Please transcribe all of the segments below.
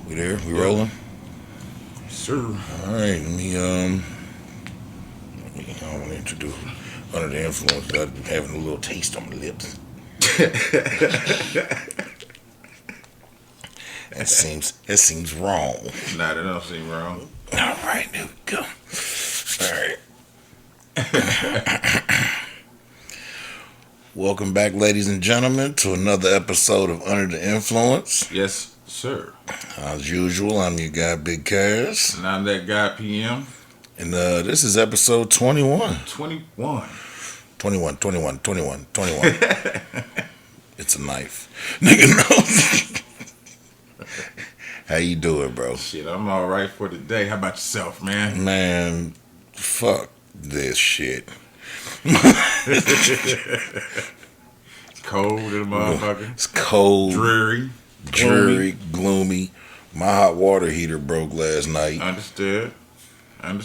We there? We rolling? Sir. All right. I want to introduce Under the Influence. I'm having a little taste on my lips. That seems wrong. Nah, that don't seem wrong. All right, there we go. All right. Welcome back, ladies and gentlemen, to another episode of Under the Influence. Yes, sir. As usual, I'm your guy, Big Cass. And I'm that guy, PM. And this is episode 21. 21. 21. It's a knife. Nigga, no. How you doing, bro? Shit, I'm all right for today. How about yourself, man? Man, fuck this shit. It's cold in the motherfucker. It's cold. Dreary. Gloomy. My hot water heater broke last night. Understood. I'm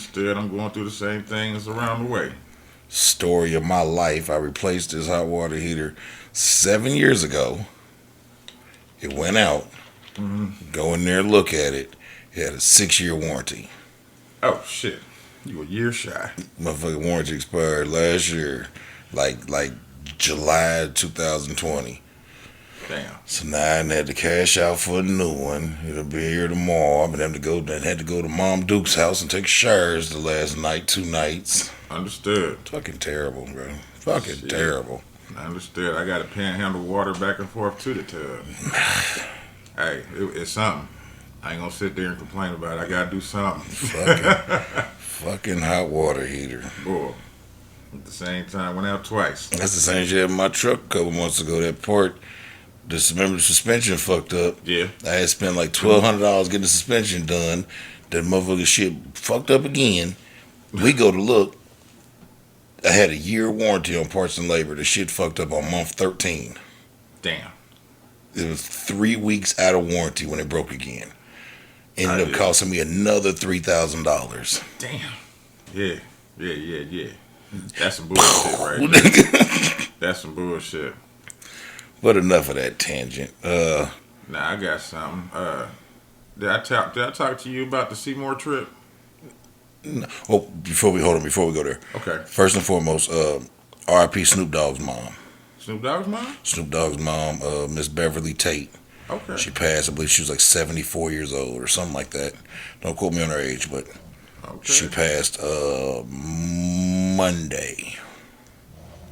going through the same things around the way. Story of my life. I replaced this hot water heater 7 years ago. It went out. Mm-hmm. Go in there, look at it. It had a 6-year warranty. Oh, shit. You a year shy. Motherfucking warranty expired last year. Like July 2020. Damn. So now I had to cash out for a new one. It'll be here tomorrow. I had to go to Mom Duke's house and take showers the last night, 2 nights. Understood. Fucking terrible, bro. Fucking Shit. terrible. I understood. I got to panhandle water back and forth to the tub. Hey, it's something. I ain't gonna sit there and complain about it. I gotta do something. Fucking hot water heater. Boy, at the same time, went out twice. That's the same shit in my truck a couple months ago. That part, remember the suspension fucked up. Yeah. I had spent like $1,200 getting the suspension done. That motherfucker shit fucked up again. We go to look. I had a year warranty on parts and labor. The shit fucked up on month 13. Damn. It was 3 weeks out of warranty when it broke again. Ended up costing me another $3,000. Damn. Yeah. That's some bullshit right there. That's some bullshit. But enough of that tangent. Nah, I got something. Did I talk to you about the Seymour trip? No. Oh, before we go there. Okay. First and foremost, R.I.P. Snoop Dogg's mom. Snoop Dogg's mom? Snoop Dogg's mom, Miss Beverly Tate. Okay. She passed, I believe she was like 74 years old or something like that. Don't quote me on her age, but she passed Monday.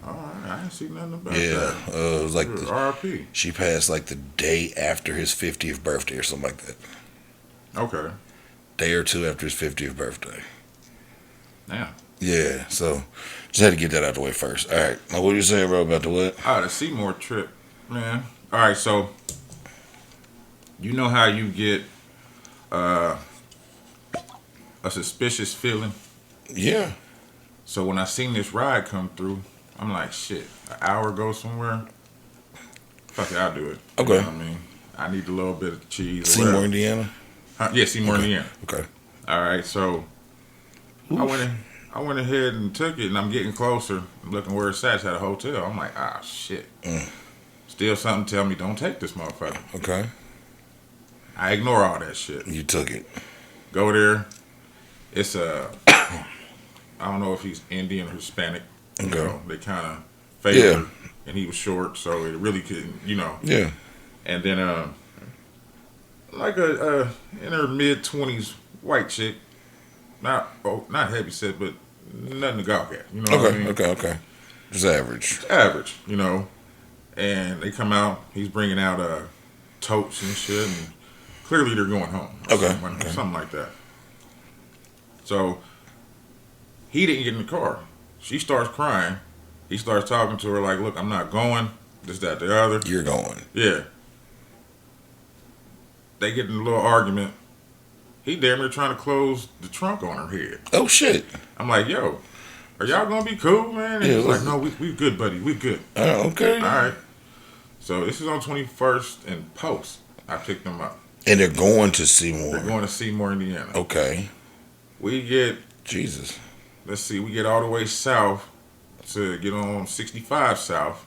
Alright, I ain't seen nothing about that. Yeah, it was like R.I.P. She passed like the day after his 50th birthday or something like that. Okay. Day or two after his 50th birthday. Damn. Yeah, so just had to get that out the way first. All right, now what are you saying, bro, about the what? The Seymour trip, man. All right, so you know how you get a suspicious feeling? Yeah. So when I seen this ride come through, I'm like, shit, an hour go somewhere? Fuck it, I'll do it. Okay. You know what I mean? I need a little bit of cheese. Seymour, Indiana? Yeah, Seymour, okay. Indiana. Okay. All right, so I went ahead and took it, and I'm getting closer. I'm looking where it's at. It's at a hotel. I'm like, shit. Still something tell me don't take this motherfucker. Okay. I ignore all that shit. You took it. Go there. It's I don't know if he's Indian or Hispanic. Okay. You know, they kind of favored. Yeah. And he was short, so it really couldn't, Yeah. And then like a in her mid-20s white chick. Not heavy set, but nothing to gawk at. You know what I mean? Okay. Just average. Average, And they come out, he's bringing out totes and shit, and clearly they're going home. Something like that. So, he didn't get in the car. She starts crying. He starts talking to her like, look, I'm not going. This, that, the other. You're going. Yeah. They get in a little argument. He damn near trying to close the trunk on her head. Oh, shit. I'm like, yo, are y'all going to be cool, man? And he's like, no, we good, buddy. We good. Oh, okay. All right. So this is on 21st and Post. I picked them up. And they're going to Seymour. They're going to Seymour, Indiana. Okay. We get... Jesus. Let's see. We get all the way south to get on 65 South.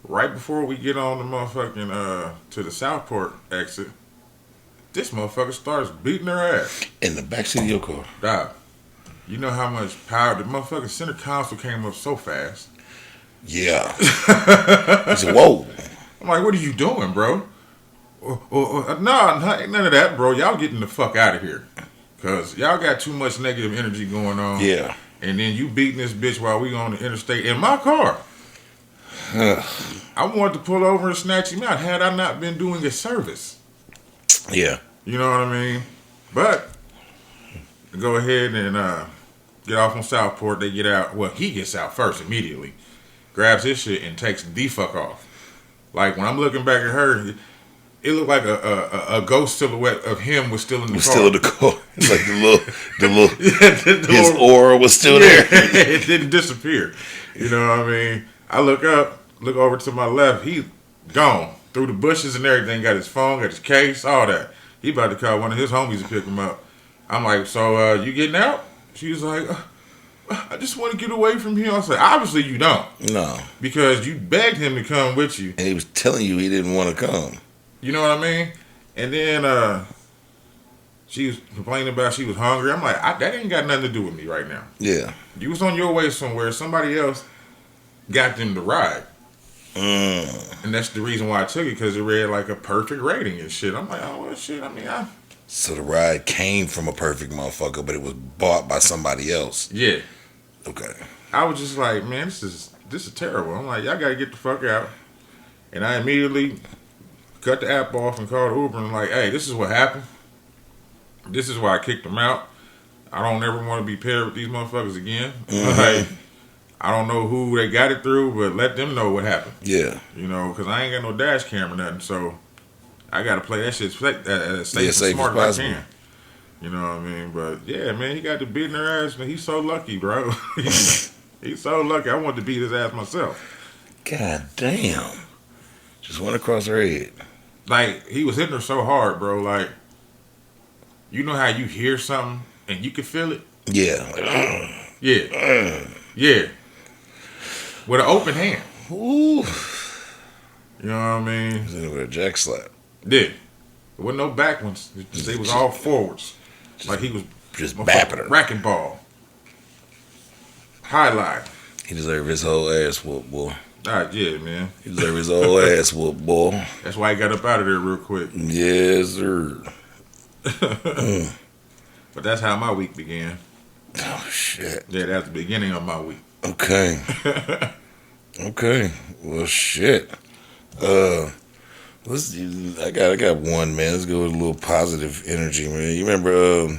Right before we get on the motherfucking to the Southport exit, This motherfucker starts beating her ass. In the backseat of your car. Dog. You know how much power the motherfucking center console came up so fast. Yeah. He said, whoa. I'm like, what are you doing, bro? No, none of that, bro. Y'all getting the fuck out of here. Because y'all got too much negative energy going on. Yeah. And then you beating this bitch while we on the interstate in my car. I wanted to pull over and snatch him out had I not been doing a service. Yeah. You know what I mean? But go ahead and get off on Southport. They get out. Well, he gets out first immediately. Grabs his shit and takes the fuck off. Like, when I'm looking back at her, it looked like a ghost silhouette of him was still in the car. Still in the car. It's like the little his aura was still there. It didn't disappear. You know what I mean? I look over to my left. He gone through the bushes and everything. Got his phone, got his case, all that. He about to call one of his homies to pick him up. I'm like, so you getting out? She was like, I just want to get away from him. I said, obviously you don't. No. Because you begged him to come with you. And he was telling you he didn't want to come. You know what I mean? And then she was complaining about she was hungry. I'm like, that ain't got nothing to do with me right now. Yeah. You was on your way somewhere. Somebody else got them to ride. And that's the reason why I took it, because it read like a perfect rating and shit. I'm like, oh, well, shit. I mean, So the ride came from a perfect motherfucker, but it was bought by somebody else. Yeah. Okay. I was just like, man, this is terrible. I'm like, y'all got to get the fuck out. And I immediately cut the app off and called Uber and like, hey, this is what happened. This is why I kicked them out. I don't ever want to be paired with these motherfuckers again. Like, I don't know who they got it through, but let them know what happened. Yeah. You know, because I ain't got no dash camera or nothing, so I got to play that shit safe and smart as I can. You know what I mean? But, yeah, man, he got to beating her ass, and he's so lucky, bro. He's so lucky. I wanted to beat his ass myself. God damn. Just went across her head. Like, he was hitting her so hard, bro. Like, you know how you hear something and you can feel it? Yeah. Yeah. Yeah. With an open hand. Ooh. You know what I mean? He was in with a jack slap. Yeah. There wasn't no back ones. They was all forwards. Like he was just bapping her. Racking ball. Highlight. He deserved his whole ass whoop, boy. Yeah, man. He deserved his whole ass whoop, boy. That's why he got up out of there real quick. Yes, sir. But that's how my week began. Oh, shit. Yeah, that's the beginning of my week. Okay. Okay. Well, shit. Let's. I got one, man. Let's go with a little positive energy, man. You remember,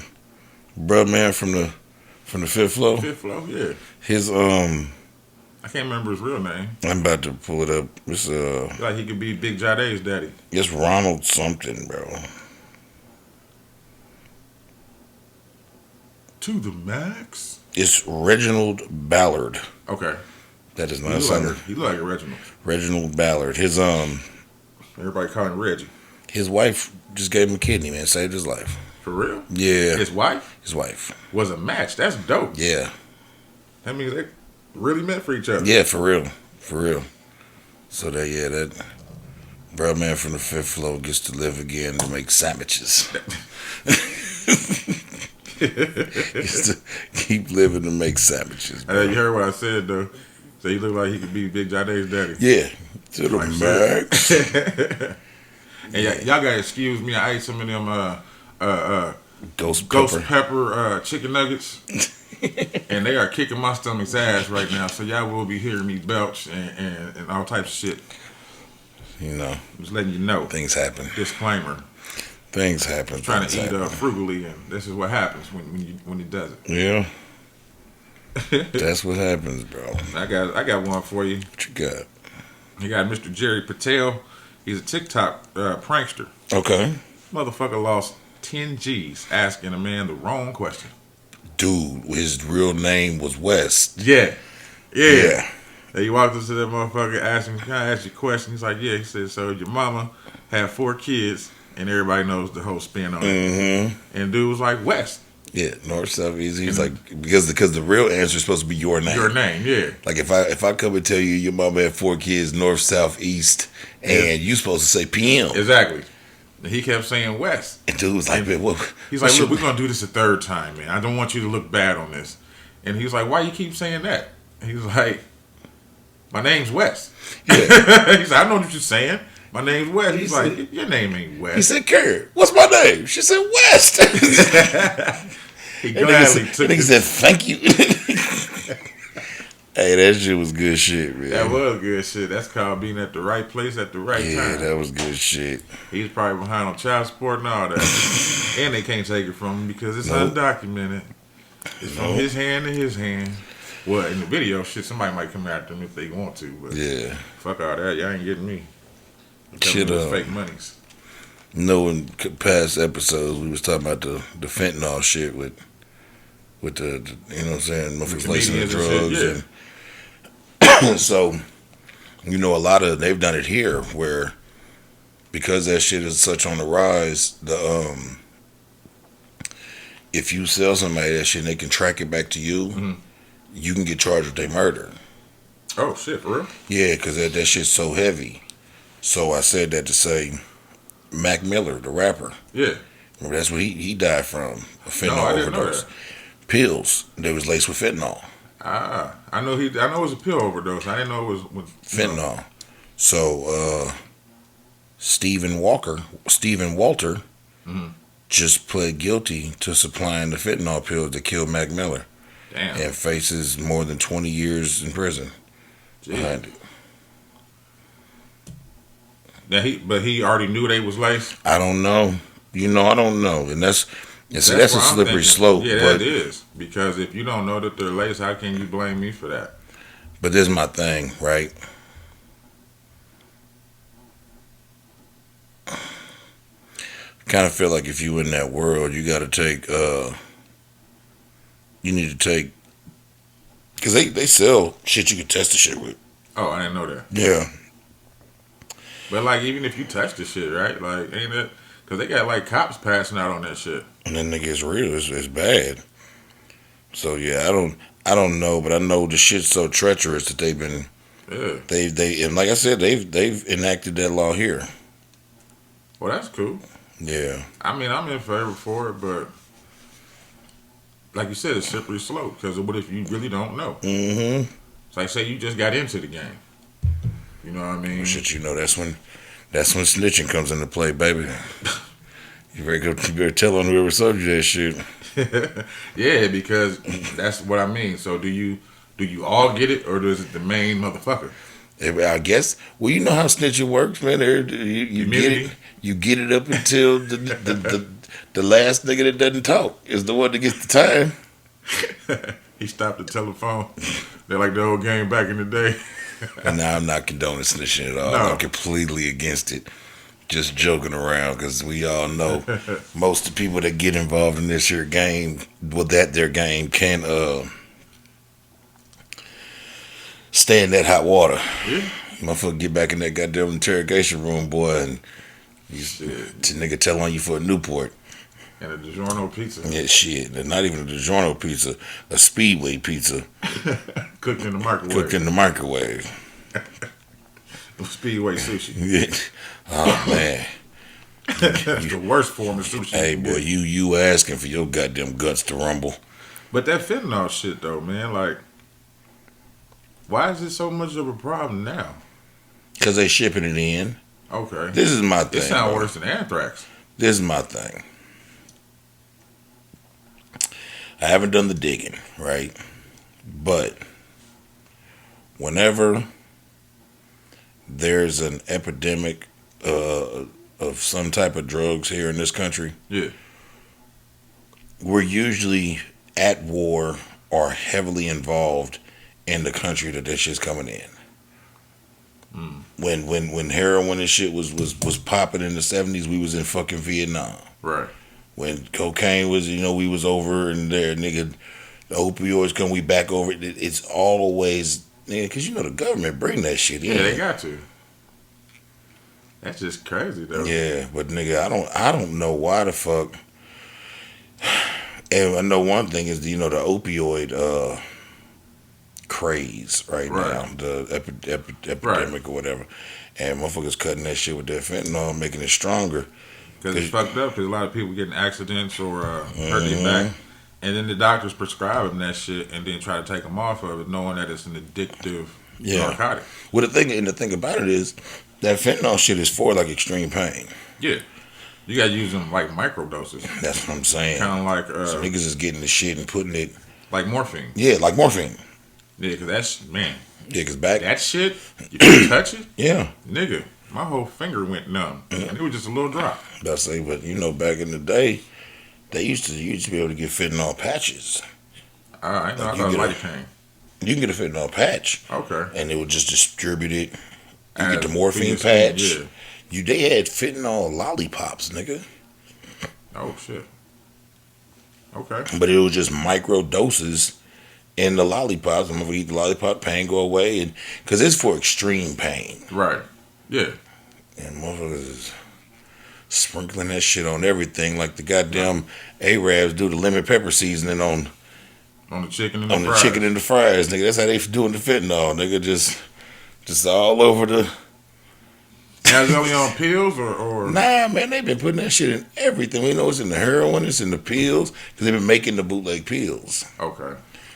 bruh, man, from the Fifth Flow? Fifth Flow, yeah. His I can't remember his real name. I'm about to pull it up. It's like he could be Big Jade's daddy. It's Ronald something, bro. To the max. It's Reginald Ballard. Okay. That is not something. He look like a Reginald. Reginald Ballard. His Everybody call him Reggie. His wife just gave him a kidney, man. Saved his life. For real? Yeah. His wife? His wife. Was a match. That's dope. Yeah. That means they really meant for each other. Yeah, for real. For real. So that bro man from the Fifth Floor gets to live again to make sandwiches. Gets to keep living to make sandwiches. You heard what I said though. So he looked like he could be Big Jade's daddy. Yeah. To the max. And y'all gotta excuse me. I ate some of them Ghost pepper chicken nuggets. And they are kicking my stomach's ass right now. So y'all will be hearing me belch and all types of shit. You know. Just letting you know. Things happen. Disclaimer. Things happen. Trying to eat frugally, and this is what happens when he does it. Yeah. That's what happens, bro. I got one for you. What you got? You got Mr. Jerry Patel. He's a TikTok prankster. Okay. Motherfucker lost 10 G's asking a man the wrong question. Dude, his real name was West. Yeah. And he walked up to that motherfucker, asked him, "Can I ask you a question?" He's like, "Yeah." He said, "So your mama had 4 kids, and everybody knows the whole spin on it." Mm-hmm. And dude was like, "West." Yeah, north, south, east. He's like, because the real answer is supposed to be your name. Your name, yeah. Like if I come and tell you your mama had 4 kids, north, south, east, and you supposed to say PM. Exactly. And he kept saying West. And dude was like, man, what? He's like, look, we're going to do this a third time, man. I don't want you to look bad on this. And he was like, why you keep saying that? And he was like, my name's West. Yeah. He's like, I know what you're saying. My name's West. He's like, your name ain't West. He said, Carrie, what's my name? She said, West. He gladly took it. He said, thank you. Hey, that shit was good shit, man. That was good shit. That's called being at the right place at the right time. Yeah, that was good shit. He was probably behind on child support and all that. And they can't take it from him because it's undocumented. It's from his hand to his hand. Well, in the video, shit, somebody might come after him if they want to. But yeah. Fuck all that. Y'all ain't getting me. Shit, fake monies. In past episodes, we was talking about the fentanyl shit with the you know what I'm saying, motherfuckers lacing the drugs. And so, a lot of they've done it here where because that shit is such on the rise, if you sell somebody that shit and they can track it back to you, you can get charged with their murder. Oh shit, for real? Yeah, because that shit's so heavy. So I said that to say Mac Miller, the rapper. Yeah. Remember, that's what he died from, a fentanyl I didn't overdose. know that. Pills, they was laced with fentanyl. I know it was a pill overdose. I didn't know it was with fentanyl. So Stephen Walter just pled guilty to supplying the fentanyl pills that killed Mac Miller. Damn. And faces more than 20 years in prison behind it. Now he already knew they was laced? I don't know. I don't know. And that's a slippery slope. Yeah, that is. Because if you don't know that they're laced, how can you blame me for that? But this is my thing, right? Kind of feel like if you in that world, you got to take, you need to take, because they sell shit you can test the shit with. Oh, I didn't know that. Yeah. But like, even if you touch the shit, right? Like, ain't it? Because they got like cops passing out on that shit. And then nigga, it's real. It's bad. So yeah, I don't know, but I know the shit's so treacherous that they've been. Yeah. They and like I said, they've enacted that law here. Well, that's cool. Yeah. I mean, I'm in favor for it, but like you said, it's slippery slope. Because what if you really don't know? Mm-hmm. It's like, say you just got into the game. You know what I mean? Well, shit, that's when snitching comes into play, baby. You better tell on whoever sold you that shit. Yeah, because that's what I mean. So do you all get it, or does it the main motherfucker? I guess. Well, you know how snitching works, man. You get it. You get it up until the last nigga that doesn't talk is the one that gets the time. He stopped the telephone. They're like the old game back in the day. And now I'm not condoning snitching at all. No. I'm completely against it. Just joking around, because we all know most of the people that get involved in this here game, their game, can't stand that hot water. Yeah. Motherfucker get back in that goddamn interrogation room, boy, and nigga tell on you for a Newport. And a DiGiorno pizza. Yeah, shit. And not even a DiGiorno pizza, a Speedway pizza. Cooked in the microwave. Speedway sushi. Yeah. Oh, man. That's the worst form of sushi. Hey, boy, you asking for your goddamn guts to rumble. But that fentanyl shit, though, man, like, why is it so much of a problem now? Because they shipping it in. Okay. This is my thing. It sounds worse than anthrax. This is my thing. I haven't done the digging, right? But whenever there's an epidemic of some type of drugs here in this country, yeah, we're usually at war or heavily involved in the country that shit's coming in. When heroin and shit was popping in the 70s, we was in fucking Vietnam. Right. When cocaine was, we was over and there, nigga, the opioids come, we back over it. It's always, because the government bring that shit in. Yeah, they got to. That's just crazy, though. Yeah, but nigga, I don't know why the fuck. And I know one thing is, the opioid craze right now, the epidemic or whatever, and motherfuckers cutting that shit with that fentanyl, making it stronger. Because it's fucked up. Because a lot of people get in accidents or hurt their back, and then the doctors prescribe them that shit, and then try to take them off of it, knowing that it's an addictive narcotic. Well, the thing about it is that fentanyl shit is for like extreme pain. Yeah. You gotta use them like micro doses. That's what I'm saying. Kind of like so niggas is getting the shit and putting it like morphine. Yeah, like morphine. Yeah, because that's Yeah, cause back that shit, you can touch it. Yeah, nigga, my whole finger went numb, and it was just a little drop. That's say, but back in the day, they used to be able to get fentanyl patches. I know. I thought Lidocaine. You can get a fentanyl patch. Okay. And it would just distribute it. You get the morphine patch. Yeah. They had fentanyl lollipops, nigga. Oh shit. Okay. But it was just micro doses in the lollipops. I'm gonna eat the lollipop, pain go away, and because it's for extreme pain. Right. Yeah. And motherfuckers is sprinkling that shit on everything, like the goddamn Arabs do the lemon pepper seasoning on the chicken and the fries. The chicken and the fries, nigga. That's how they doing the fentanyl, nigga. Just all over the. Now, is it only on pills or? Nah, man, they've been putting that shit in everything. We know it's in the heroin, it's in the pills, because they've been making the bootleg pills. Okay.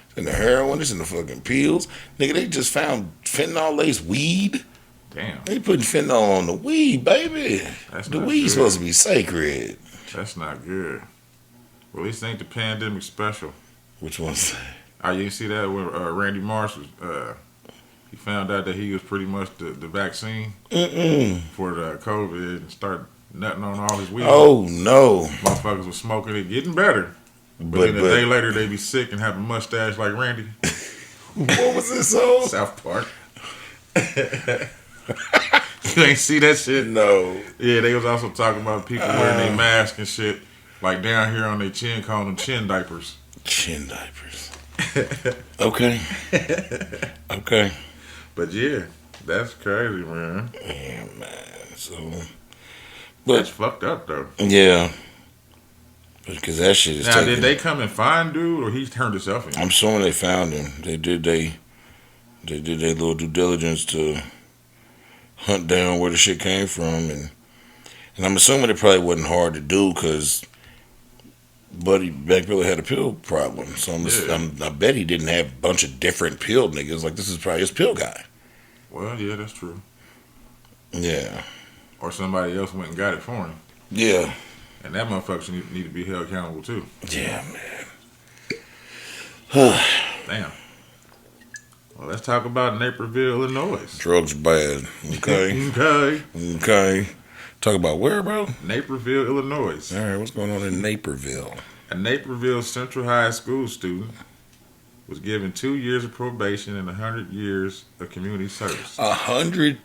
It's in the heroin, it's in the fucking pills. Nigga, they just found fentanyl-laced weed. Damn. They putting fentanyl on the weed, baby. The weed's supposed to be sacred. That's not good. Well, this ain't the pandemic special. Which one's that? Oh, you see that when Randy Marsh was... he found out that he was pretty much the vaccine for the COVID and started nutting on all his weed. Oh, no. Motherfuckers was smoking it, getting better. But then a day later, they be sick and have a mustache like Randy. What was this song? South Park. You ain't see that shit? No. Yeah, they was also talking about people wearing their mask and shit, like down here on their chin, calling them chin diapers. Chin diapers. Okay. Okay. But yeah, that's crazy, man. Yeah, man. So, that's fucked up, though. Yeah. Because that shit is. Now, did they come and find dude, or he turned himself in? I'm assuming they found him. They did their little due diligence to hunt down where the shit came from, and I'm assuming it probably wasn't hard to do because Buddy Beck really had a pill problem. So I bet he didn't have a bunch of different pill niggas. Like, this is probably his pill guy. Well, yeah, that's true. Yeah. Or somebody else went and got it for him. Yeah. And that motherfucker need to be held accountable, too. Yeah, man. Damn. Well, let's talk about Naperville, Illinois. Drugs bad. Okay. Okay. Talk about where, bro? Naperville, Illinois. All right, what's going on in Naperville? A Naperville Central High School student was given 2 years of probation and 100 years of community service. 100?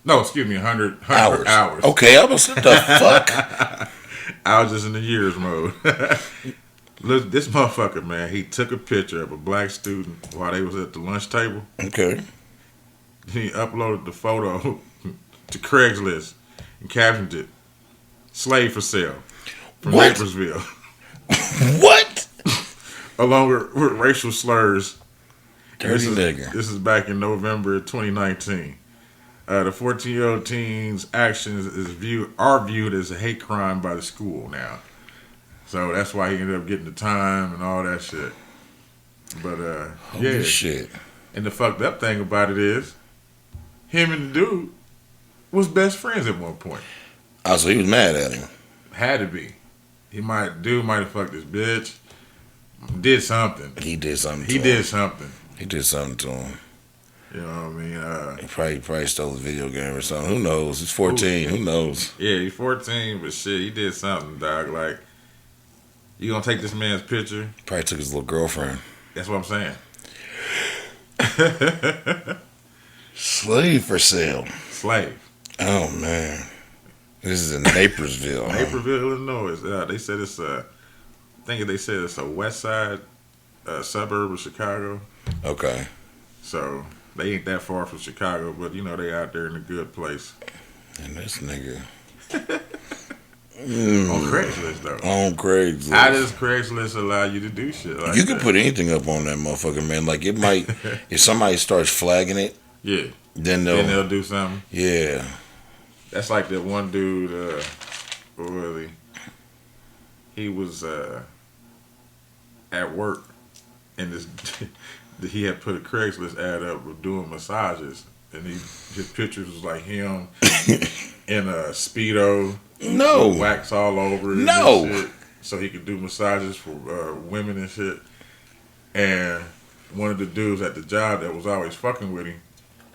No, excuse me, 100 hours. Okay, I was what the fuck? I was just in the years mode. Look, this motherfucker, man, he took a picture of a black student while they was at the lunch table. Okay. Then he uploaded the photo to Craigslist and captioned it, "Slave for sale from Naperville." What? Along with racial slurs. Dirty nigger. This is back in November 2019. The 14-year-old teen's actions are viewed as a hate crime by the school now. So that's why he ended up getting the time and all that shit. But holy shit. And the fucked up thing about it is, him and the dude was best friends at one point. Oh, so he was mad at him. Had to be. Dude might have fucked this bitch. Did something. He did something. He did something. He did something to him. You know what I mean? He probably stole a video game or something. Who knows? He's 14. Who knows? Yeah, he's 14, but shit, he did something, dog. Like, you gonna take this man's picture? Probably took his little girlfriend. That's what I'm saying. Slave for sale. Slave. Oh, man. This is in Naperville. Naperville, Illinois. They said it's a west side suburb of Chicago. Okay. So they ain't that far from Chicago, but you know they out there in a good place. And this nigga. On Craigslist, though. On Craigslist. How does Craigslist allow you to do shit like that? You can put anything up on that motherfucker, man. Like, it might, if somebody starts flagging it, yeah, then they'll do something. Yeah. That's like that one dude, Willie, he was at work, and this he had put a Craigslist ad up of doing massages, and his pictures was like him in a Speedo, No, with wax all over it, no, and shit, so he could do massages for women and shit. And one of the dudes at the job that was always fucking with him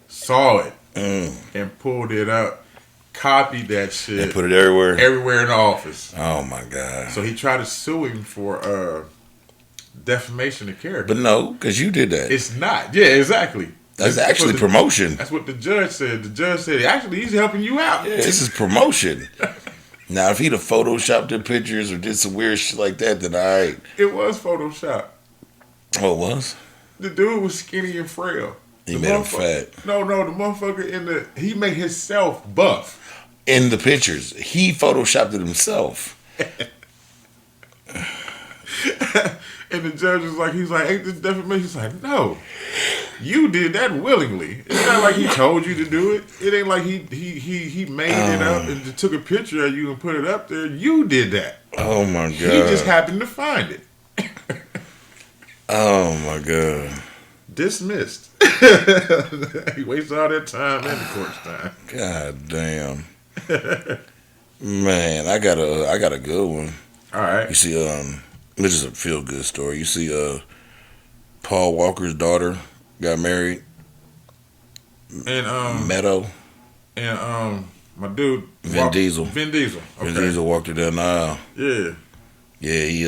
saw it and pulled it up, copied that shit, and put it everywhere in the office. Oh my god! So he tried to sue him for defamation of character. But no, because you did that. It's not. Yeah, exactly. That's actually promotion. That's what the judge said. The judge said, actually, he's helping you out. Yeah, this is promotion. Now, if he'd have photoshopped the pictures or did some weird shit like that, then all right. It was Photoshop. Oh, it was? The dude was skinny and frail. He made him fat. No, the motherfucker he made himself buff. In the pictures. He photoshopped it himself. And the judge was like, he's like, ain't this defamation? He's like, no. You did that willingly. It's not like he told you to do it. It ain't like he made it up and took a picture of you and put it up there. You did that. Oh my god. He just happened to find it. Oh my god. Dismissed. He wasted all that time and the court's time. God damn. Man, I got a good one. All right. You see, this is a feel good story. You see, Paul Walker's daughter got married. And Meadow. And my dude Vin Diesel. Okay. Vin Diesel walked her down the aisle. Yeah. Yeah, he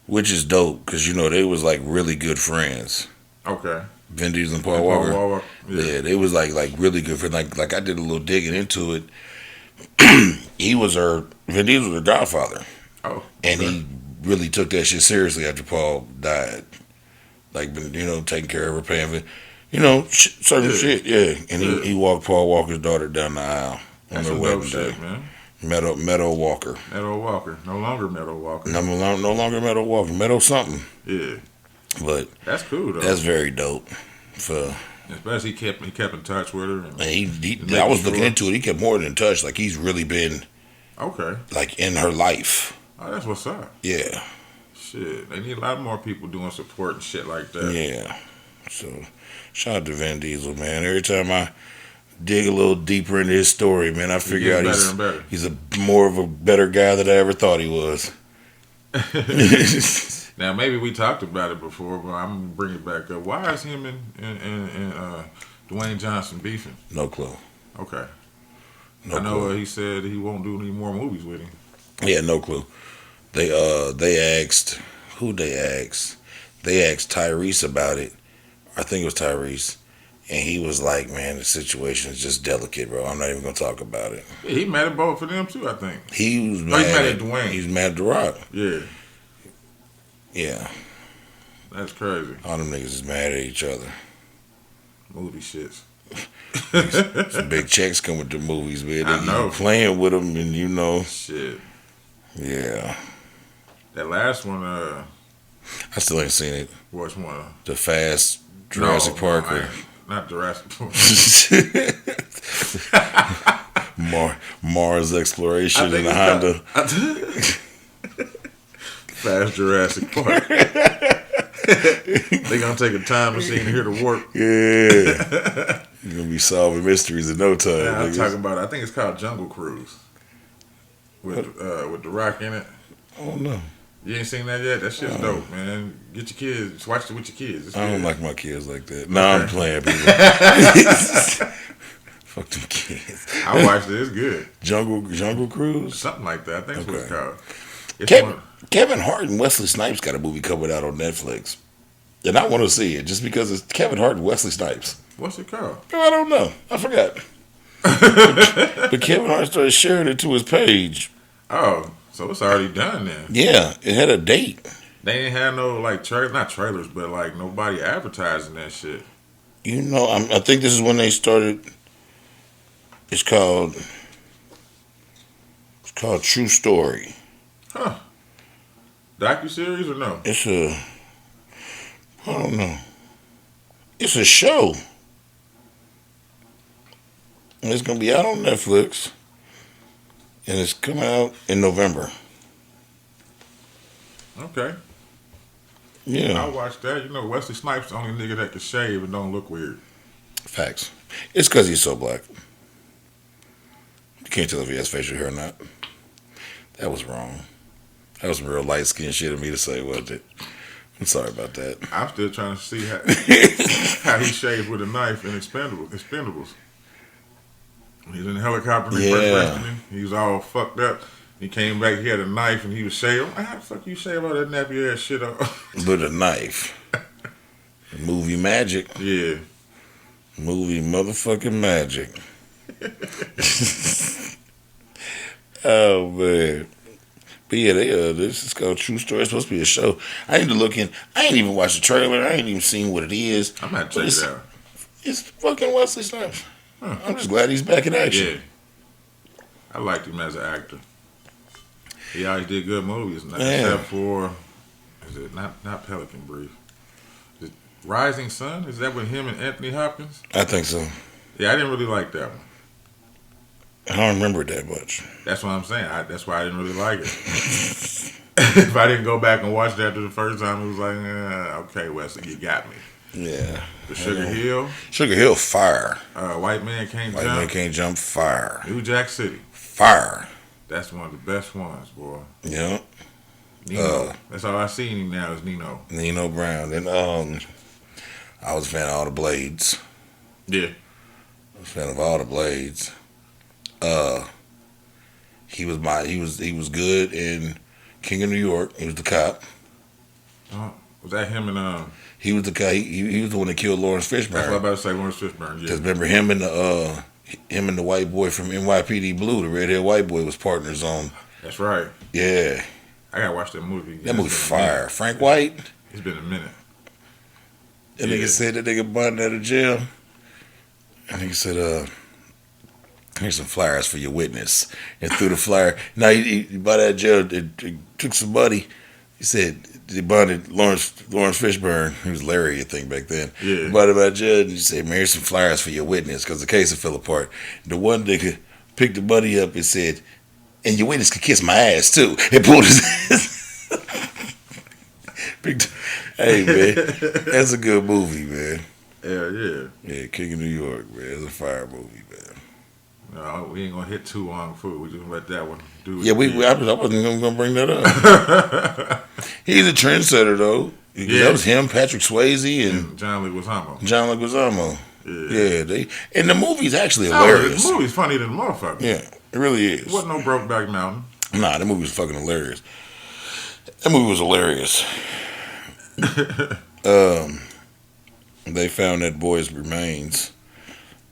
which is dope because they was like really good friends. Okay. Vin Diesel and Paul Walker. Yeah, they was like really good friends. Like I did a little digging into it. Vin Diesel was her godfather. Oh. Okay. And he really took that shit seriously after Paul died. Like, taking care of her, paying for, certain shit, yeah. And he walked Paul Walker's daughter down the aisle on their wedding day. Man. Meadow Walker. Meadow Walker. No longer Meadow Walker. No longer Meadow Walker. Meadow something. Yeah. But that's cool though. That's very dope. Especially he kept in touch with her. And I was looking into it. He kept more than in touch. Like he's really been like in her life. Oh, that's what's up. Yeah. Shit, they need a lot more people doing support and shit like that. Yeah. So, shout out to Vin Diesel, man. Every time I dig a little deeper into his story, man, I figure out he's more of a better guy than I ever thought he was. Now, maybe we talked about it before, but I'm gonna bring it back up. Why is him and Dwayne Johnson beefing? No clue. Okay. No I know clue. He said he won't do any more movies with him. Yeah, no clue. They asked They asked Tyrese about it. I think it was Tyrese. And he was like, man, the situation is just delicate, bro. I'm not even going to talk about it. Yeah, he mad at both of them, too, I think. He was mad. He's mad at Dwayne. He's mad at The Rock. Yeah. Yeah. That's crazy. All them niggas is mad at each other. Movie shits. Some big checks come with the movies, man. I know. Playing with them and Shit. Yeah. That last one, I still ain't seen it. Which one? The Fast Jurassic Park. Not Jurassic Park. Mars exploration in a Honda. Fast Jurassic Park. They gonna take a time machine here to work. Yeah. You're gonna be solving mysteries in no time. Yeah, I'm talking about. I think it's called Jungle Cruise. With The Rock in it. Oh no. You ain't seen that yet? That shit's dope, man. Get your kids. Watch it with your kids. It's I don't good. like my kids like that. No, I'm playing people. Fuck them kids. I watched it. It's good. Jungle Cruise? Something like that. I think that's what it's called. Kevin Hart and Wesley Snipes got a movie coming out on Netflix. And I want to see it just because it's Kevin Hart and Wesley Snipes. What's it called? I don't know. I forgot. But Kevin Hart started sharing it to his page. Oh, so it's already done then. Yeah, it had a date. They didn't have no not trailers, but like nobody advertising that shit. I think this is when they started. It's called True Story. Huh. Docu-series or no? I don't know. It's a show. And it's going to be out on Netflix. And it's coming out in November. Okay. Yeah. I'll watch that. You know, Wesley Snipes the only nigga that can shave and don't look weird. Facts. It's because he's so black. You can't tell if he has facial hair or not. That was wrong. That was some real light skinned shit of me to say, wasn't it? I'm sorry about that. I'm still trying to see how he shaved with a knife in Expendables. He was in the helicopter and they first arrested him. He was all fucked up. He came back, he had a knife and he was shaving. How the fuck you shave all that nappy ass shit off? With a knife. Movie magic. Yeah. Movie motherfucking magic. Oh, man. But yeah, this is called True Story. It's supposed to be a show. I need to look in. I ain't even watched the trailer. I ain't even seen what it is. I'm going to check it out. It's fucking Wesley Snipes. I'm just glad he's back in action. Yeah. I liked him as an actor. He always did good movies. Except for, is it not Pelican Brief? Is it Rising Sun? Is that with him and Anthony Hopkins? I think so. Yeah, I didn't really like that one. I don't remember it that much. That's what I'm saying. That's why I didn't really like it. If I didn't go back and watch that the first time, it was like, okay, Wesley, you got me. Yeah. The Sugar Hill. Sugar Hill, fire. White Man Can't Jump. White Man Can't Jump, fire. New Jack City. Fire. That's one of the best ones, boy. Yeah. Nino. That's all I see him now is Nino. Nino Brown. Then I was a fan of all the Blades. Yeah. I was a fan of all the Blades. He was good in King of New York. He was the cop. Was that him and He was the guy. He was the one that killed Lawrence Fishburne. That's what I was about to say, Lawrence Fishburne. Yeah. Because remember him and the white boy from NYPD Blue, the red-haired white boy, was partners on. That's right. Yeah. I gotta watch that movie. That movie fire. Frank White. It's been a minute. That nigga said that nigga bonded out of jail. And he said, here's some flyers for your witness. And threw the flyer. Now, he by that jail, it took some money. He said, they bonded Lawrence Fishburne. He was Larry, I think, back then. Yeah. Bought him out of jail, and he said, man, here's some flyers for your witness, because the case fell apart. The one nigga picked the money up and said, and your witness could kiss my ass, too. And pulled his ass. Hey, man, that's a good movie, man. Yeah. Yeah, King of New York, man. It's a fire movie, man. No, we ain't gonna hit too long food. We just let that one do it. Yeah, I wasn't gonna bring that up. He's a trendsetter, though. Yeah. That was him, Patrick Swayze, and John Leguizamo. Yeah, and the movie's actually hilarious. The movie's funny than a motherfucker. Yeah, it really is. It wasn't no Brokeback Mountain. Nah, the movie was fucking hilarious. That movie was hilarious. They found that boy's remains.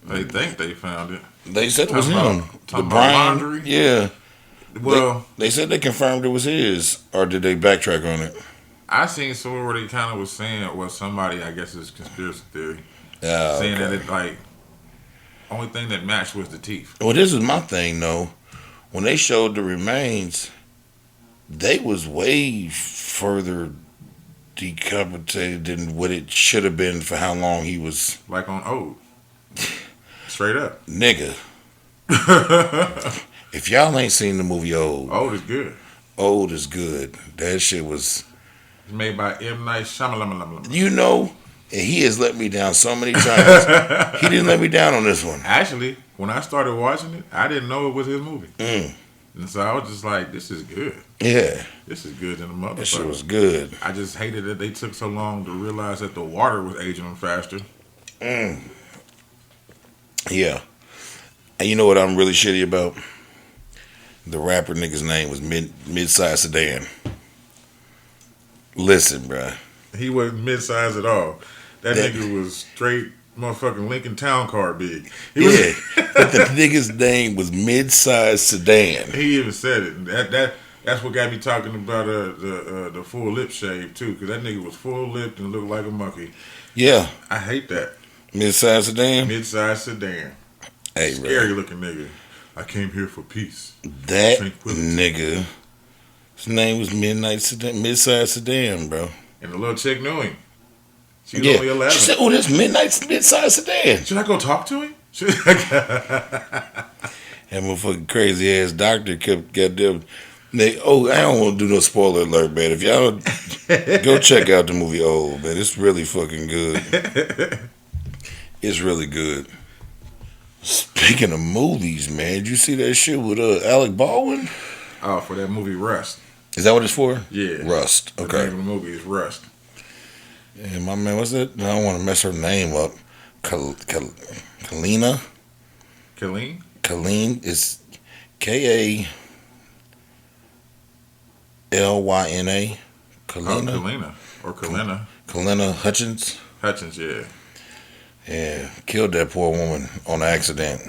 They think they found it. They said it was him. The Brian laundry? Yeah. Well, they said they confirmed it was his, or did they backtrack on it? I seen somewhere where they kind of was saying it was somebody, I guess it's conspiracy theory, saying that it like only thing that matched was the teeth. Well, this is my thing though. When they showed the remains, they was way further decapitated than what it should have been for how long he was. Like on Ode. Straight up. Nigga. If y'all ain't seen the movie Ode. Ode is good. Ode is good. That shit was. It's made by M. Night Shyamalan. You know, and he has let me down so many times. He didn't let me down on this one. Actually, when I started watching it, I didn't know it was his movie. Mm. And so I was just like, this is good. Yeah. This is good in the motherfucker. This shit was good. I just hated that they took so long to realize that the water was aging them faster. Mm. Yeah. And you know what I'm really shitty about? The rapper nigga's name was Mid-Size Sedan. Listen, bruh. He wasn't mid-size at all. That nigga was straight motherfucking Lincoln Town Car big. But the nigga's name was Mid-Size Sedan. He even said it. That's what got me talking about the full lip shave too, because that nigga was full lipped and looked like a monkey. Yeah. I hate that. Mid-Size Sedan? Mid-Size Sedan. Hey, scary looking nigga. I came here for peace. That nigga, his name was Mid-Size Sedan, bro. And the little chick knew him. She was only 11. She said, "Oh, that's Mid-Size Sedan. Should I go talk to him?" That motherfucking crazy ass doctor kept goddamn. I don't want to do no spoiler alert, man. If y'all go check out the movie Old, man, it's really fucking good. It's really good. Speaking of movies, man, did you see that shit with Alec Baldwin? Oh, for that movie Rust. Is that what it's for? Yeah. Rust. Okay. The name of the movie is Rust. Yeah, my man, what's that? I don't want to mess her name up. Kalina? Kalina is Kalyna. Kalina. Kalina. Or Kalina. Kalina Hutchins. Yeah. Yeah, killed that poor woman on accident.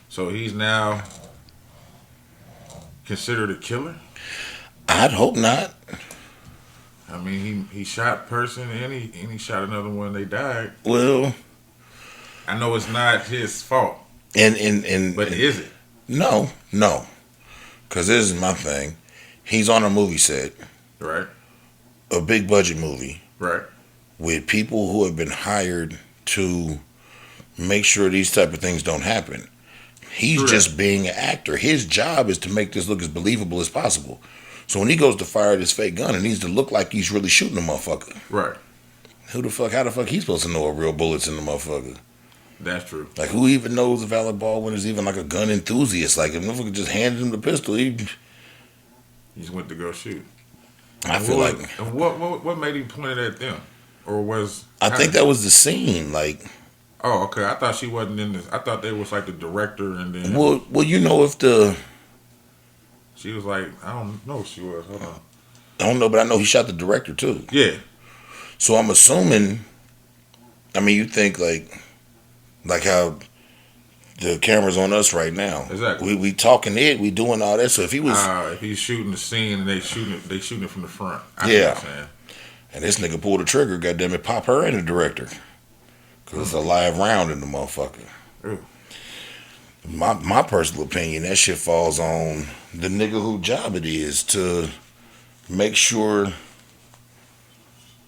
So he's now considered a killer? I'd hope not. I mean, he shot a person and he shot another one. They died. Well, I know it's not his fault. But is it? No. Because this is my thing. He's on a movie set. Right. A big budget movie. Right. With people who have been hired to make sure these type of things don't happen. He's just being an actor. His job is to make this look as believable as possible. So when he goes to fire this fake gun, it needs to look like he's really shooting a motherfucker. Right. How the fuck he's supposed to know a real bullet's in the motherfucker? That's true. Like, who even knows if Alec Baldwin is even like a gun enthusiast? Like, if the motherfucker just handed him the pistol, he just went to go shoot. I feel like... What made him point it at them? Or was... I think that was the scene, like... Oh, okay. I thought she wasn't in this. I thought they was like the director and then... Well, you know if the... She was like, I don't know if she was. Hold on. I don't know, but I know he shot the director, too. Yeah. So I'm assuming... I mean, you think, like how the camera's on us right now. Exactly. We talking it, we doing all that. So if he was... if he's shooting the scene and they shooting it from the front. I know what I'm saying. And this nigga pulled the trigger, goddamn it, pop her in the director. Because it's a live round in the motherfucker. Ooh. My personal opinion, that shit falls on the nigga whose job it is to make sure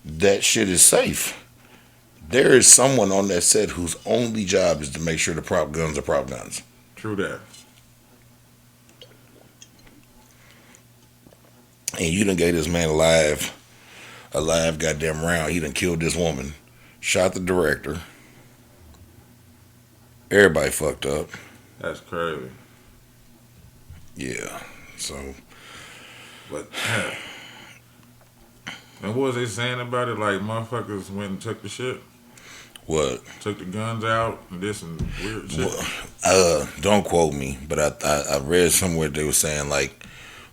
that shit is safe. There is someone on that set whose only job is to make sure the prop guns are prop guns. True that. And you done gave this man a live goddamn round. He done killed this woman, shot the director. Everybody fucked up. That's crazy. Yeah. So. But, and what was they saying about it? Like, motherfuckers went and took the shit? What? Took the guns out and did some weird shit? Don't quote me, but I read somewhere they were saying, like,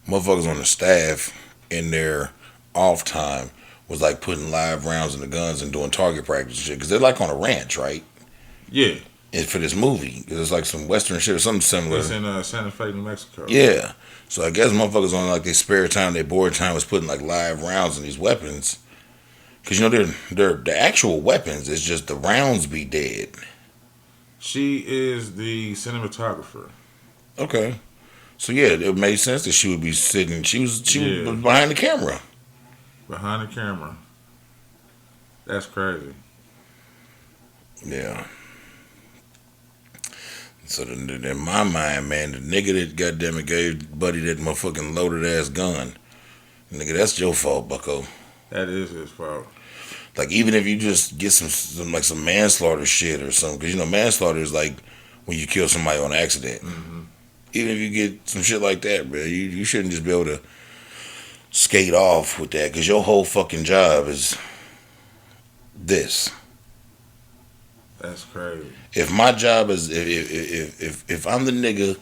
motherfuckers on the staff in their off time was, like, putting live rounds in the guns and doing target practice and shit. Because they're, like, on a ranch, right? Yeah. And for this movie. It's like some Western shit or something similar. It's in Santa Fe, New Mexico. Yeah. So I guess motherfuckers on, like, their spare time, their board time was putting, like, live rounds in these weapons. Because, you know, they're the actual weapons. It's just the rounds be dead. She is the cinematographer. Okay. So, yeah, it made sense that she would be sitting. She was behind the camera. Behind the camera. That's crazy. Yeah. So, in my mind, man, the nigga that goddamn it gave Buddy that motherfucking loaded ass gun, nigga, that's your fault, bucko. That is his fault. Like, even if you just get some manslaughter shit or something, because, you know, manslaughter is like when you kill somebody on accident. Mm-hmm. Even if you get some shit like that, bro, you shouldn't just be able to skate off with that, because your whole fucking job is this. That's crazy. If my job is, if I'm the nigga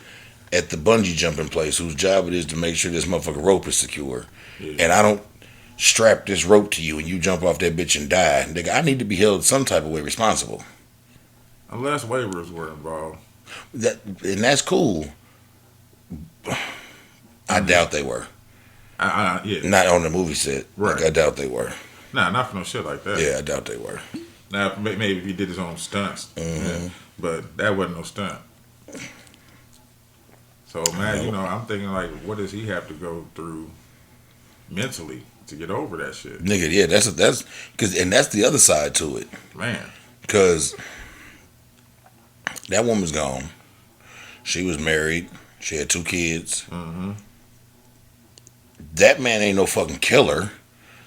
at the bungee jumping place whose job it is to make sure this motherfucking rope is secure, and I don't strap this rope to you and you jump off that bitch and die, nigga, I need to be held some type of way responsible. Unless waivers were involved. That's cool. I doubt they were. Yeah. Not on the movie set. Right. Like, I doubt they were. Nah, not for no shit like that. Yeah, I doubt they were. Now, maybe if he did his own stunts. Mm-hmm. Yeah, but that wasn't no stunt. So, man, you know, I'm thinking, like, what does he have to go through mentally to get over that shit? Nigga, yeah, that's the other side to it. Man. Because that woman's gone. She was married. She had 2 kids. Mm-hmm. That man ain't no fucking killer.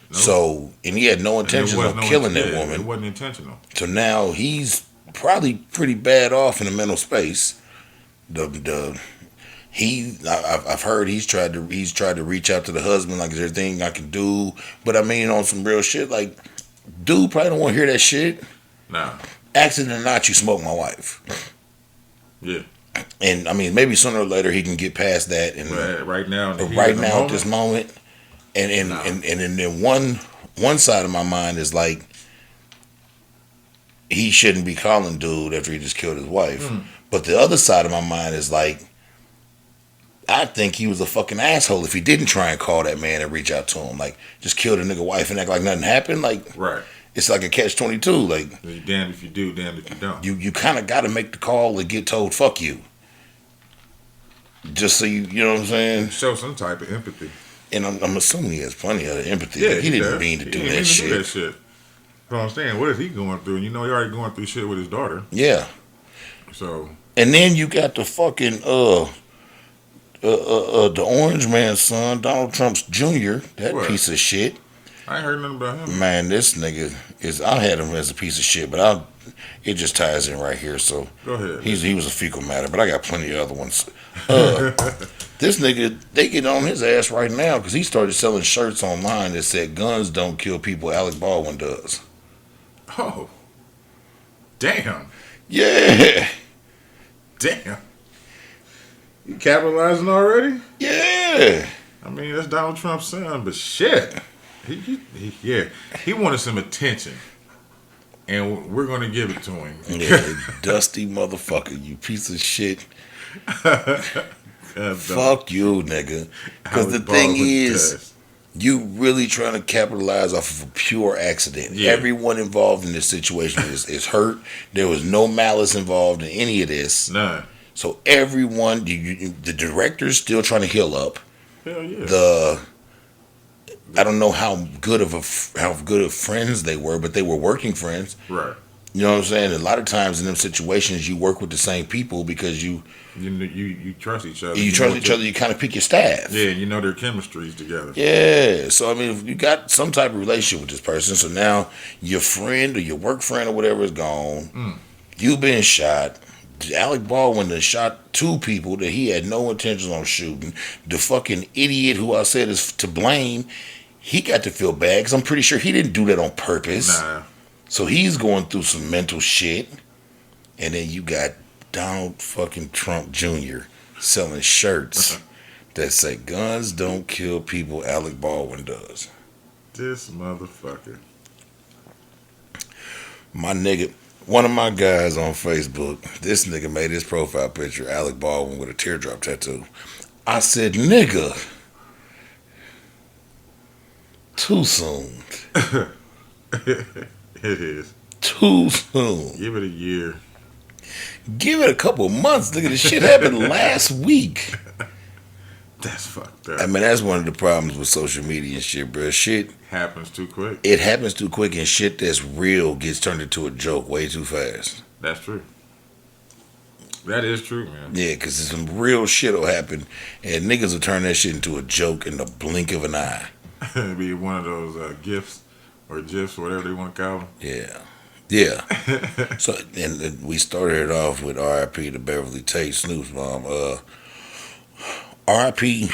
Nope. So, and he had no intention of killing that woman. It wasn't intentional. So now he's probably pretty bad off in the mental space. I've heard he's tried to reach out to the husband, like, is there anything I can do? But I mean, on some real shit, like, dude probably don't want to hear that shit. Nah. Accident or not, you smoke my wife. Yeah. And I mean, maybe sooner or later he can get past that. And right now, at this moment, and then one side of my mind is like, he shouldn't be calling dude after he just killed his wife. But the other side of my mind is like, I think he was a fucking asshole if he didn't try and call that man and reach out to him. Like, just kill the nigga wife and act like nothing happened. Like, right. It's like a catch-22. Like, you're damned if you do, damned if you don't. You kind of got to make the call and get told fuck you. Just so you know what I'm saying? Show some type of empathy. And I'm assuming he has plenty of empathy. Yeah, like, he didn't mean to do that shit. Do that shit. So I'm saying, what is he going through? And you know, he already going through shit with his daughter. Yeah. So. And then you got the fucking the Orange Man's son, Donald Trump's Jr. That what? Piece of shit. I ain't heard nothing about him. Man, this nigga is. I had him as a piece of shit, but it just ties in right here. So go ahead. He was a fecal matter, but I got plenty of other ones. This nigga, they get on his ass right now because he started selling shirts online that said "Guns don't kill people, Alec Baldwin does." Oh, damn. Yeah. Damn. You capitalizing already? Yeah. I mean, that's Donald Trump's son, but shit. He wanted some attention, and we're going to give it to him. Yeah, dusty motherfucker, you piece of shit. Fuck you, nigga. Because the thing is, you really trying to capitalize off of a pure accident. Yeah. Everyone involved in this situation is hurt. There was no malice involved in any of this. None. So everyone, the director's still trying to heal up. Hell yeah. I don't know how good of friends they were, but they were working friends. Right. You know what I'm saying? A lot of times in them situations, you work with the same people because you trust each other. You trust each other. You kind of pick your staff. Yeah, you know their chemistry's together. Yeah. So I mean, if you got some type of relationship with this person, so now your friend or your work friend or whatever is gone. You've been shot. Alec Baldwin done shot 2 people that he had no intentions on shooting. The fucking idiot who I said is to blame, he got to feel bad because I'm pretty sure he didn't do that on purpose. Nah. So he's going through some mental shit. And then you got Donald fucking Trump Jr. selling shirts that say "Guns don't kill people, Alec Baldwin does." This motherfucker. My nigga, one of my guys on Facebook, this nigga made his profile picture Alec Baldwin with a teardrop tattoo. I said, nigga, too soon. It is. Too soon. Give it a year. Give it a couple months. Nigga, this shit happened last week. That's fucked up. I mean, that's one of the problems with social media and shit, bro. Shit happens too quick. It happens too quick, and shit that's real gets turned into a joke way too fast. That's true. That is true, man. Yeah, because some real shit will happen, and niggas will turn that shit into a joke in the blink of an eye. It'd be one of those GIFs or GIFs, whatever they want to call them. Yeah. Yeah. So, and we started it off with R.I.P. to Beverly Tate, Snoop's mom. R.I.P.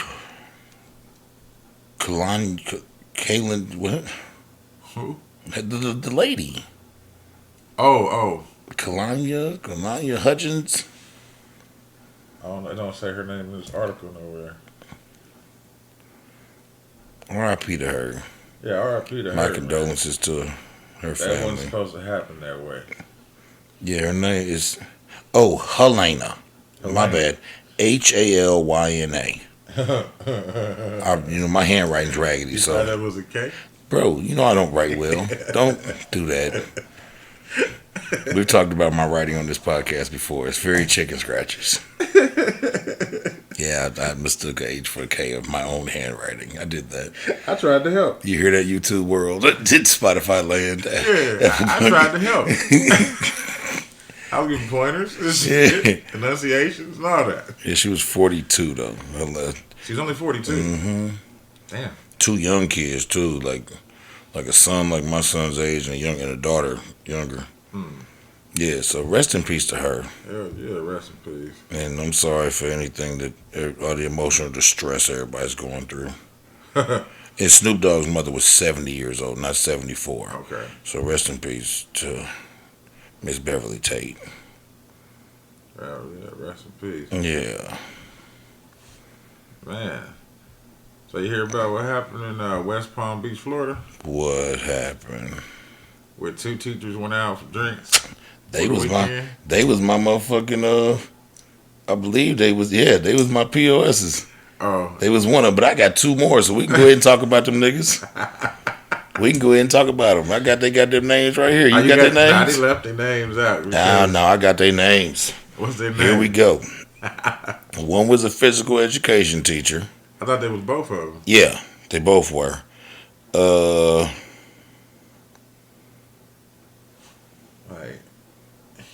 Kaylin, what? Who? The lady. Oh. Kalanya Hutchins. I don't say her name in this article nowhere. R.I.P. to her. Yeah, R.I.P. to her. My condolences to her family. That wasn't supposed to happen that way. Yeah, her name is... Oh, Helena. My bad. H-A-L-Y-N-A. My handwriting's raggedy, you so... thought that was a K? Bro, you know I don't write well. Don't do that. We've talked about my writing on this podcast before. It's very chicken scratches. Yeah, I mistook H for a K of my own handwriting. I did that. I tried to help. You hear that, YouTube world? Did Spotify land? Yeah, I tried to help. I was giving pointers. Yeah. Enunciations and all that. Yeah, she was 42 though. She's only 42. Mm-hmm. Damn. 2 young kids too, like a son like my son's age and a daughter younger. Yeah, so rest in peace to her. Hell yeah, rest in peace. And I'm sorry for anything all the emotional distress everybody's going through. And Snoop Dogg's mother was 70 years old, not 74. Okay. So rest in peace to Miss Beverly Tate. Hell yeah, rest in peace. Yeah. Man. So you hear about what happened in West Palm Beach, Florida? What happened? Where 2 teachers went out for drinks. They was my motherfucking I believe they was my POSs. Oh. They was one of them, but I got 2 more, so we can go ahead and talk about them niggas. We can go ahead and talk about them. They got their names right here. You got their names? Nah, they left their names out. No, I got their names. What's their name? Here we go. One was a physical education teacher. I thought they was both of them. Yeah, they both were. Like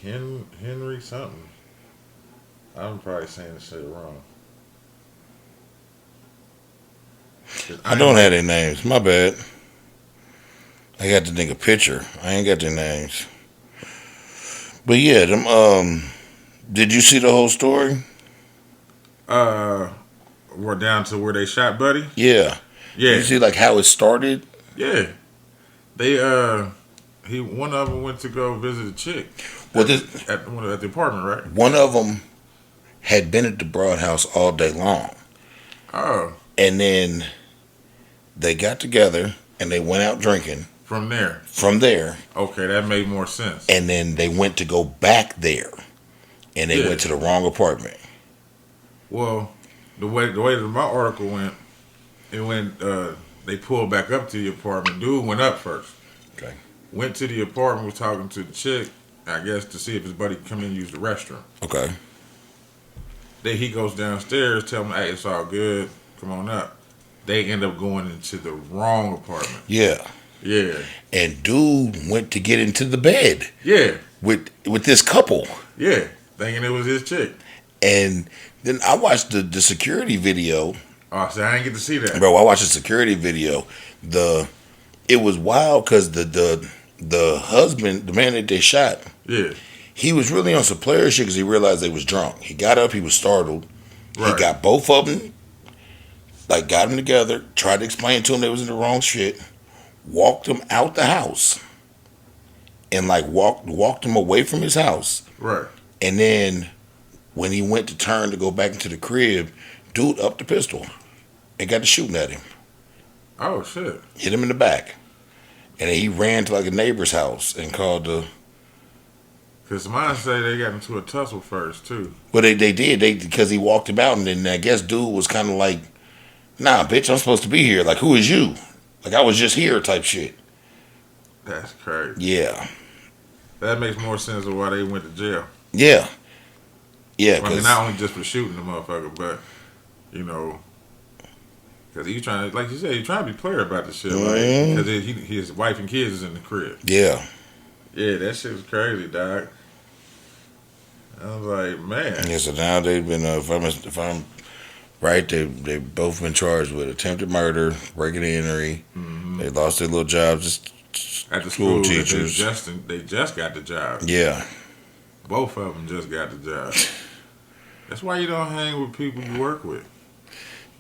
Henry something. I'm probably saying the shit wrong. I don't have their names. My bad. I got the nigga picture. I ain't got their names. But yeah, them. Did you see the whole story? We're down to where they shot Buddy. Yeah. Yeah. You see like how it started? Yeah. They one of them went to go visit a chick. Well, at the apartment, right? One of them had been at the Broad House all day long. Oh. And then they got together and they went out drinking. From there. Okay, that made more sense. And then they went to go back there, and they went to the wrong apartment. Well, the way that my article went, they pulled back up to the apartment. Dude went up first. Okay. Went to the apartment, was talking to the chick, I guess to see if his buddy could come in and use the restroom. Okay. Then he goes downstairs, tell him, hey, it's all good, come on up. They end up going into the wrong apartment. Yeah. Yeah. And dude went to get into the bed. Yeah. With this couple. Yeah. Thinking it was his chick. And then I watched the security video. Oh, so I didn't get to see that. Bro, I watched the security video. It was wild because the husband, the man that they shot, he was really on some player shit because he realized they was drunk. He got up, he was startled. Right. He got both of them, got them together, tried to explain to them they was in the wrong shit, walked them out the house, and walked him away from his house. Right. And then when he went to turn to go back into the crib, dude upped the pistol and got to shooting at him. Oh, shit. Hit him in the back. And then he ran to a neighbor's house and called the... Because mine say they got into a tussle first, too. Well, they did. Because he walked him out, and then I guess dude was kind of like, nah, bitch, I'm supposed to be here. Like, who is you? Like, I was just here type shit. That's crazy. Yeah. That makes more sense of why they went to jail. Yeah. Yeah. I mean, not only just for shooting the motherfucker, but, because he's trying to, like you said, he's trying to be player about the shit. Because his wife and kids is in the crib. Yeah. Yeah, that shit was crazy, dog. I was like, man. Yeah, so now they've been, if I'm right, they've both been charged with attempted murder, breaking and entry. Mm-hmm. They lost their little jobs at the school teachers. They just got the job. Yeah. Both of them just got the job. That's why you don't hang with people you work with.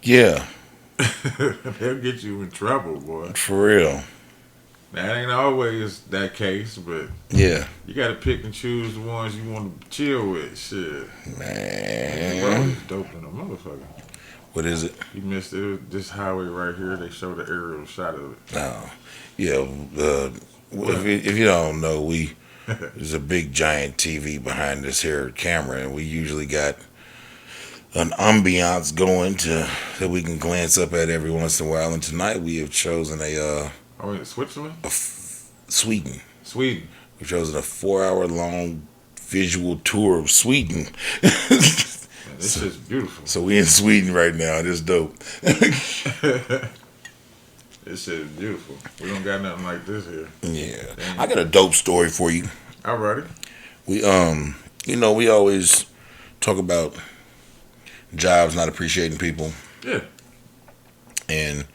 Yeah. They'll get you in trouble, boy. For real. That ain't always that case, but yeah, you got to pick and choose the ones you want to chill with. Shit, man, bro, it's dope in a motherfucker. What is it? You missed it. This highway right here. They show the aerial shot of it. Oh, yeah. If you don't know, there's a big giant TV behind this here camera, and we usually got an ambiance going that we can glance up at every once in a while. And tonight we have chosen in Switzerland? Sweden. Sweden. We've chosen a 4-hour-long visual tour of Sweden. Man, this shit's beautiful. So we in Sweden right now. It's dope. This shit is beautiful. We don't got nothing like this here. Yeah. I got a dope story for you. Alrighty. We we always talk about jobs not appreciating people. Yeah. And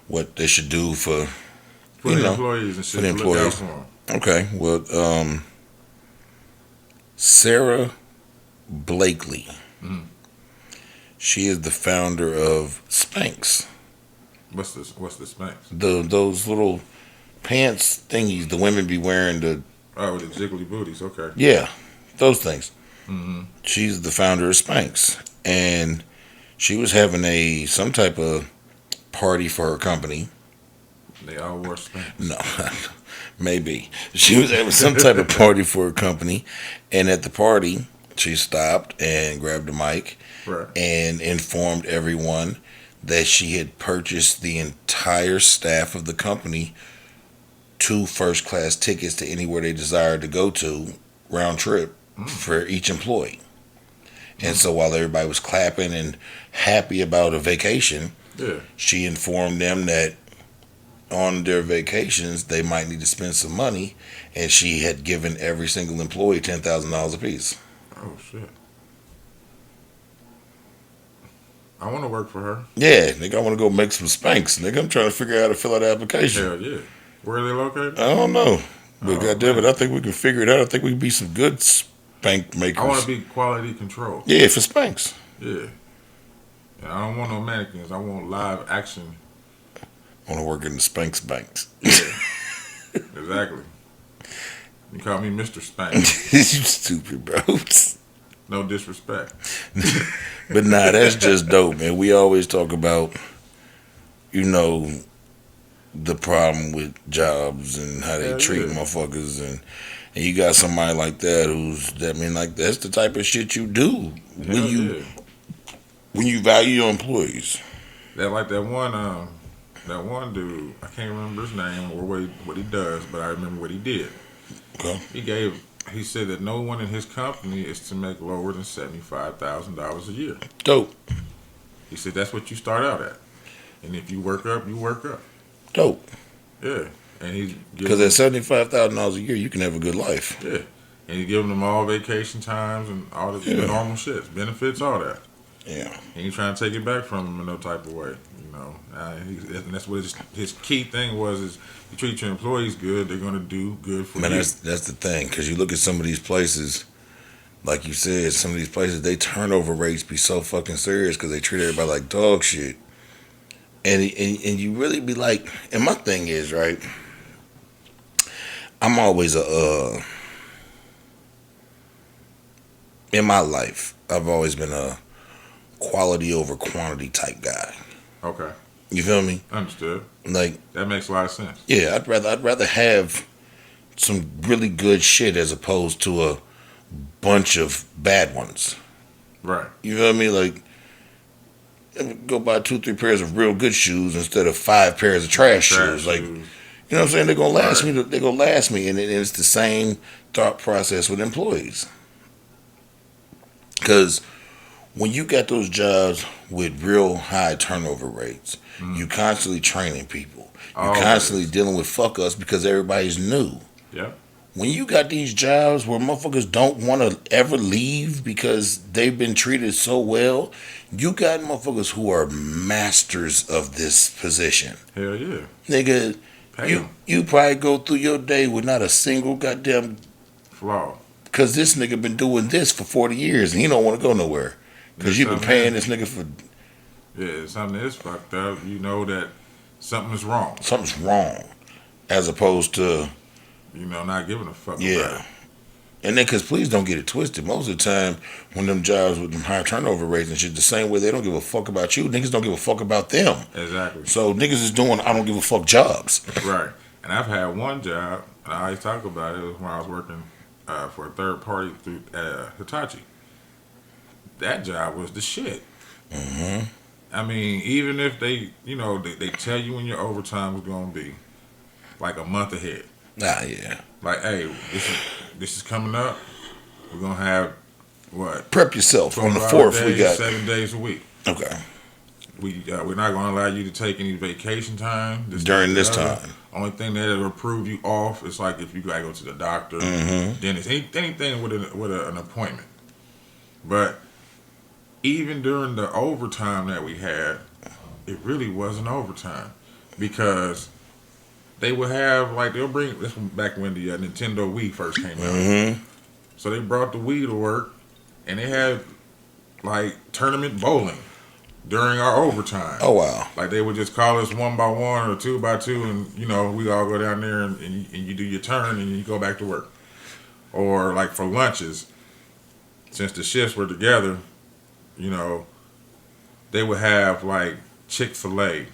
what they should do for the employees and shit. For the employees. Look out for them. Okay. Well, Sarah Blakely. Mm. She is the founder of Spanx. What's the Spanx? Those little pants thingies the women be wearing. The jiggly booties. Okay. Yeah, those things. Mm-hmm. She's the founder of Spanx, and she was having some type of party for her company. They all wore Spanx. No, maybe she was having some type of party for her company, and at the party, she stopped and grabbed the mic. Right. And informed everyone that she had purchased the entire staff of the company 2 first-class tickets to anywhere they desired to go to, round trip, for each employee. And so while everybody was clapping and happy about a vacation, she informed them that on their vacations they might need to spend some money, and she had given every single employee $10,000 apiece. Oh, shit. I want to work for her. Yeah, nigga, I want to go make some Spanx. Nigga, I'm trying to figure out how to fill out the application. Hell yeah. Where are they located? I don't know. But goddamn it, I think we can figure it out. I think we can be some good Spank makers. I want to be quality control. Yeah, for Spanx. Yeah. And I don't want no mannequins. I want live action. I want to work in the Spanx banks. Yeah. Exactly. You call me Mr. Spank. You stupid, bro. No disrespect. But nah, that's just dope, man. We always talk about, the problem with jobs and how they treat motherfuckers, and you got somebody like that that's the type of shit you do when you value your employees. That one dude, I can't remember his name or what he does, but I remember what he did. Okay. He said that no one in his company is to make lower than $75,000 a year. Dope. He said that's what you start out at, and if you work up, you work up. Dope. Yeah, and because at $75,000 a year, you can have a good life. Yeah, and he's giving them all vacation times and all the normal shit, benefits, all that. Yeah, he ain't trying to take it back from him in no type of way, and that's what his key thing was: is you treat your employees good, they're gonna do good for you. That's the thing, because you look at some of these places, like you said, some of these places, they turnover rates be so fucking serious because they treat everybody like dog shit. And you really be like, and my thing is, right, I'm always in my life, I've always been a quality over quantity type guy. Okay. You feel me? Understood. Like, that makes a lot of sense. Yeah, I'd rather have some really good shit as opposed to a bunch of bad ones. Right. You feel me? Like, go buy 2-3 pairs of real good shoes instead of 5 pairs of trash shoes. Like, you know what I'm saying? They're gonna last me. They're gonna last me, and it's the same thought process with employees. Because when you got those jobs with real high turnover rates, you constantly training people. You're constantly dealing with fuck ups because everybody's new. Yeah. When you got these jobs where motherfuckers don't want to ever leave because they've been treated so well, you got motherfuckers who are masters of this position. Hell yeah. Nigga, you probably go through your day with not a single goddamn flaw. Because this nigga been doing this for 40 years and he don't want to go nowhere. Because you've been paying this nigga for... Yeah, something is fucked up. You know that something is wrong. Something's wrong. As opposed to... not giving a fuck about it. And then, because please don't get it twisted. Most of the time, when them jobs with them high turnover rates and shit, the same way they don't give a fuck about you, niggas don't give a fuck about them. Exactly. So niggas is doing I don't give a fuck jobs. Right. And I've had one job, and I always talk about it, was when I was working for a third party through Hitachi. That job was the shit. Mm-hmm. I mean, even if they tell you when your overtime was going to be, like a month ahead. Ah, yeah. Like, hey, this is coming up. We're going to have, what? Prep yourself. On the 4th, we got... 7 days a week. Okay. we're not going to allow you to take any vacation time during this time. Only thing that will approve you off is like if you gotta go to the doctor, dentist, anything with an appointment. But even during the overtime that we had, it really wasn't overtime because they would have they'll bring this was back when the Nintendo Wii first came out. So they brought the Wii to work, and they had tournament bowling during our overtime. Oh wow! Like they would just call us 1 by 1 or 2 by 2, and we all go down there and you do your turn and you go back to work. Or for lunches, since the shifts were together, they would have Chick-fil-A,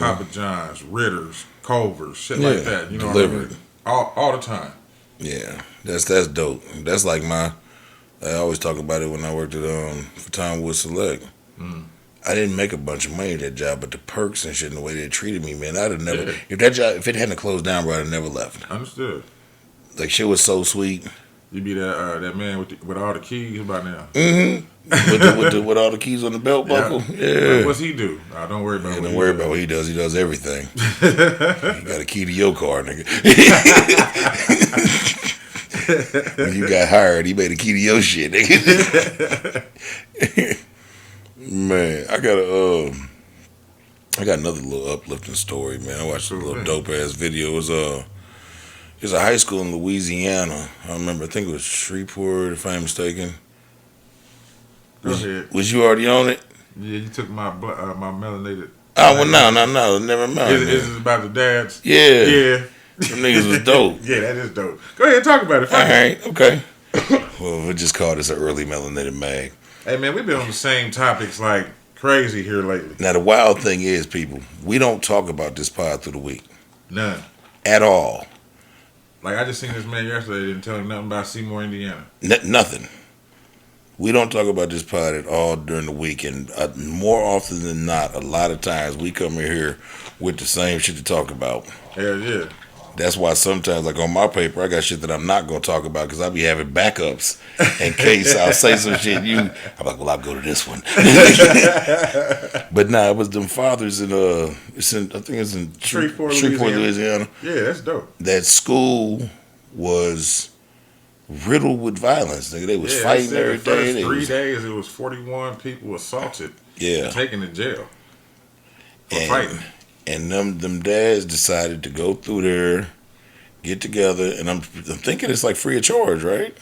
Papa John's, Ritter's, Culver's, shit like that. Delivered all the time. Yeah, that's dope. That's I always talk about it when I worked at for Time Wood Select. I didn't make a bunch of money at that job, but the perks and shit and the way they treated me, man, I'd have never. Yeah. If it hadn't closed down, bro, I'd have never left. Understood. Shit was so sweet. You be that man with all the keys by now. with all the keys on the belt buckle. Yeah. What's he do? Don't worry about. Don't worry about what he does. He does everything. He got a key to your car, nigga. When you got hired, he made a key to your shit, nigga. Man, I got another little uplifting story, man. I watched a little dope ass video. It's a high school in Louisiana. I think it was Shreveport, if I'm mistaken. Go ahead. Was you already on it? Yeah, you took my melanated. Oh well, no, never mind. Is it about the dads? Yeah. Them niggas was dope. Yeah, that is dope. Go ahead, talk about it. All right, okay. Well, we'll just call this an early melanated mag. Hey, man, we've been on the same topics like crazy here lately. Now, the wild thing is, people, we don't talk about this pod through the week. None. At all. I just seen this man yesterday, didn't tell him nothing about Seymour, Indiana. Nothing. We don't talk about this pod at all during the week, and more often than not, a lot of times we come in here with the same shit to talk about. Hell yeah. That's why sometimes, on my paper, I got shit that I'm not going to talk about because I'll be having backups in case I'll say some shit. I'm like, well, I'll go to this one. But nah, it was them fathers I think it's in Shreveport, Louisiana. Yeah, that's dope. That school was riddled with violence. They was fighting every day. The first 3 days, it was 41 people assaulted. Yeah. And taken to jail for fighting. And them dads decided to go through there, get together, and I'm thinking it's free of charge, right?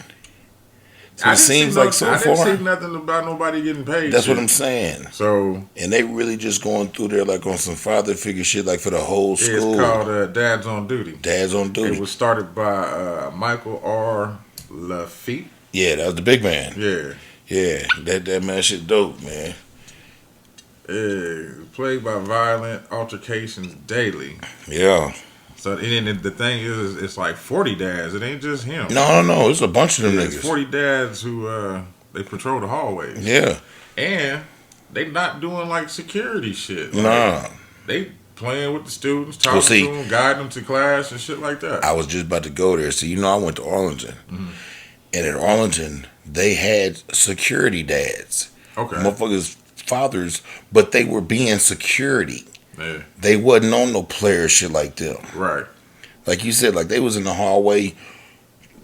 So it seems so far. I didn't see nothing about nobody getting paid. That's what I'm saying. So, and they really just going through there on some father figure shit, for the whole school. It's called Dads on Duty. Dads on Duty. It was started by Michael R. Lafitte. Yeah, that was the big man. Yeah. Yeah, that man shit dope, man. Plagued by violent altercations daily. Yeah. So the thing is, it's 40 dads. It ain't just him. No. It's a bunch of them niggas. 40 dads who they patrol the hallways. Yeah. And they not doing security shit. Nah. They playing with the students, talking to them, guiding them to class and shit like that. I was just about to go there. So I went to Arlington. Mm-hmm. And in Arlington, they had security dads. Okay. Motherfuckers fathers, but they were being security. Yeah. They wasn't on no player shit like them. Right. Like you said, they was in the hallway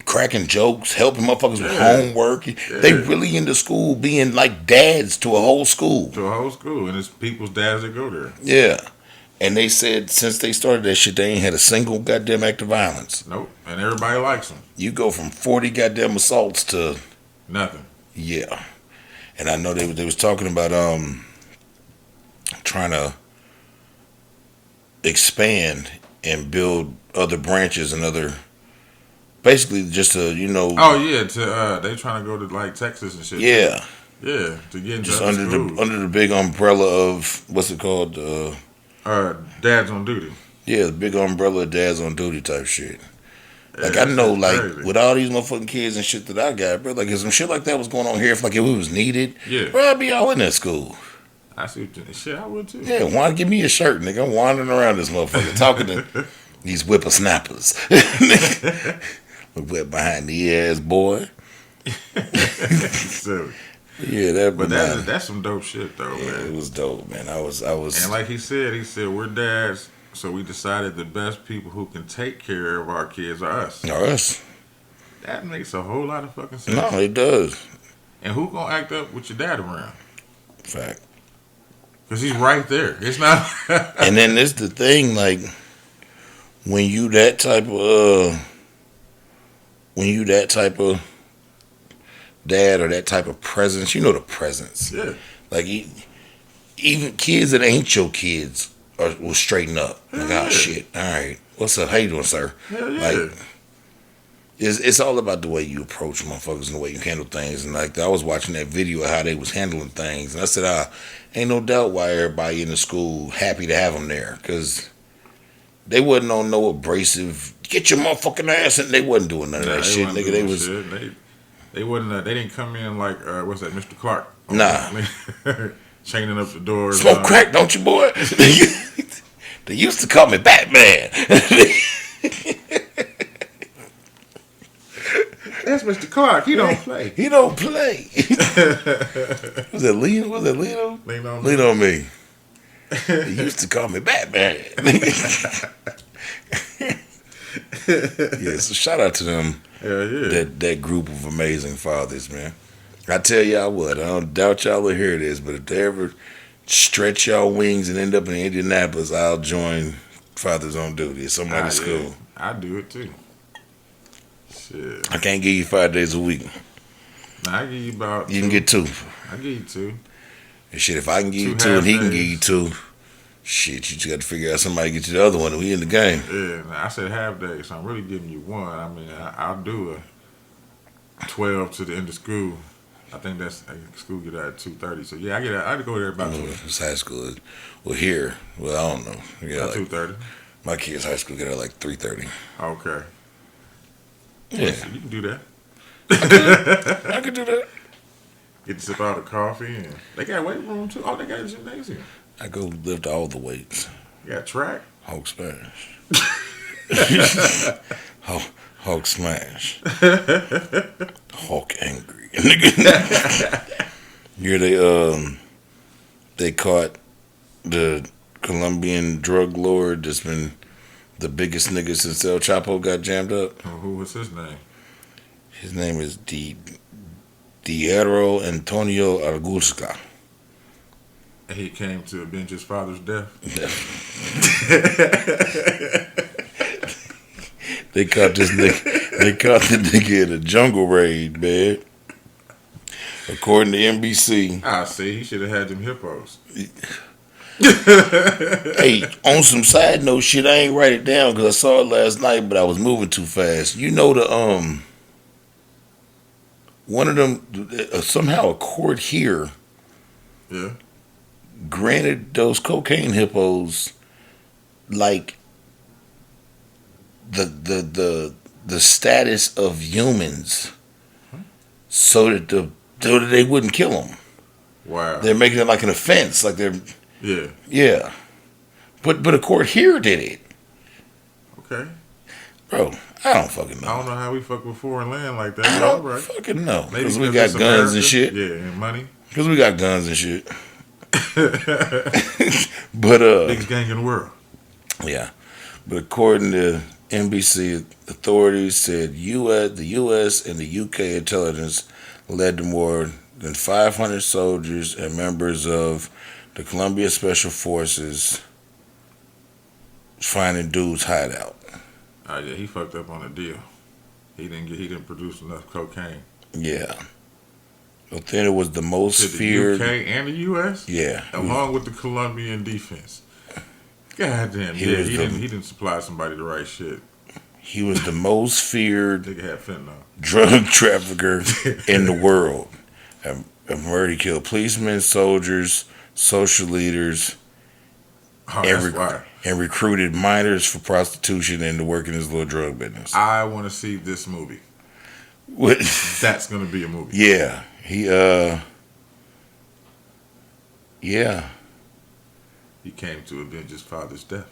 cracking jokes, helping motherfuckers with homework. Yeah. They really into school being dads to a whole school. And it's people's dads that go there. Yeah. And they said since they started that shit, they ain't had a single goddamn act of violence. Nope. And everybody likes them. You go from 40 goddamn assaults to nothing. Yeah. And I know they was talking about trying to expand and build other branches and other, basically just to Oh yeah, they trying to go to Texas and shit. Yeah. Yeah, to get into just under the big umbrella of what's it called? Dads on Duty. Yeah, the big umbrella of Dads on Duty type shit. I know, with all these motherfucking kids and shit that I got, bro, if some shit like that was going on here, if it was needed, bro, I'd be all in that school. I see what you shit, I would too. Yeah, why give me a shirt, nigga? I'm wandering around this motherfucker talking to these whippersnappers. Whip behind the ears, boy. So, Yeah, but that's some dope shit though, man. It was dope, man. I was. And like he said, we're dads, so we decided the best people who can take care of our kids are us. Are us. That makes a whole lot of fucking sense. No, it does. And who gonna act up with your dad around? Fact. Because he's right there. It's not. And then there's the thing, like when you that type of dad or that type of presence, you know the presence. Yeah. Like even kids that ain't your kids will straighten up. Like, oh shit, all right, what's up? How you doing, sir? Hell yeah. Like, it's all about the way you approach motherfuckers and the way you handle things. And like I was watching that video of how they was handling things, and I said, ain't no doubt why everybody in the school happy to have them there, because they wasn't on no abrasive, get your motherfucking ass, and they wasn't doing none of that shit, nigga. They was. They wasn't. They didn't come in like what's that, Mr. Clark? Nah. Chaining up the doors. Smoke crack, don't you, boy? They used to call me Batman. That's Mr. Clark. He don't play. He don't play. Was that Leo? Lean on me. They used to call me Batman. Yeah, so shout out to them. Yeah. That group of amazing fathers, man. I tell y'all what, I don't doubt y'all will hear this, but if they ever stretch y'all wings and end up in Indianapolis, I'll join Fathers on Duty at somebody's school. Yeah. I do it too. Shit. I can't give you 5 days a week. Nah, I give you about. You can get 2. I give you 2. And shit, if I can give you 2 and he can give you 2, shit, you just got to figure out somebody to get you the other one, and we in the game. Yeah, I said half day, so I'm really giving you 1. I mean, I'll do a 12 to the end of school. I think that's school get out at 2:30. So yeah, I go there about 2. It's high school. Well, here, I don't know. Yeah, like 2:30. My kids' high school get out like 3:30. Okay. Yeah, so you can do that. I could do that. Get to sip out of coffee, and they got weight room too. Oh, they got a gymnasium. I go lift all the weights. You got track. Hulk smash. Hulk smash. Hulk angry. Here they caught the Colombian drug lord that's been the biggest nigga since El Chapo got jammed up. Oh, who was his name? His name is Guerrero Antonio Argusca. He came to avenge his father's death. They caught this nigga. They caught the nigga in a jungle raid, man. According to NBC. See, he should have had them hippos. Hey, on some side note shit, I ain't write it down because I saw it last night, but I was moving too fast. You know the one of them somehow a court here. Yeah. Granted those cocaine hippos like the status of humans, so that they wouldn't kill them. Wow. They're making it like an offense, like they're yeah. But a court here did it. Okay. Bro, I don't fucking know. I don't know how we fuck with foreign land like that. I don't fucking know. Because we got guns America. and shit. Yeah, and money. Because we got guns and shit. But biggest gang in the world. Yeah. But according to NBC, authorities said the U.S. and the U.K. intelligence led to more than 500 soldiers and members of the Colombia Special Forces finding dude's hideout. Oh yeah, he fucked up on a deal. He didn't produce enough cocaine. Yeah. But then it was the most feared. The UK and the US? Yeah. Along with the Colombian defense. God damn. He didn't supply somebody the right shit. He was the most feared Nigga had fentanyl. Drug trafficker in the world. He killed policemen, soldiers, social leaders, and recruited minors for prostitution and to work in his little drug business. I want to see this movie. What? That's going to be a movie. Yeah. He came to avenge his father's death.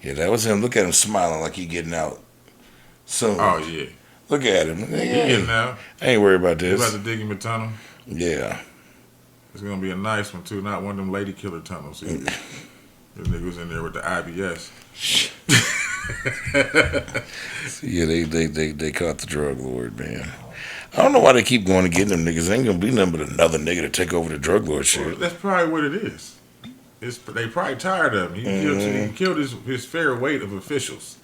Yeah, that was him. Look at him smiling like he getting out soon. Oh, yeah. Look at him. He getting out. I ain't worried about this. You about to dig him a tunnel? Yeah. It's gonna be a nice one too, not one of them lady killer tunnels either. This nigga was in there with the IBS. Yeah, they caught the drug lord, man. I don't know why they keep going to get them niggas. Ain't gonna be nothing but another nigga to take over the drug lord shit. Well, that's probably what it is. They probably tired of him. He killed his fair weight of officials.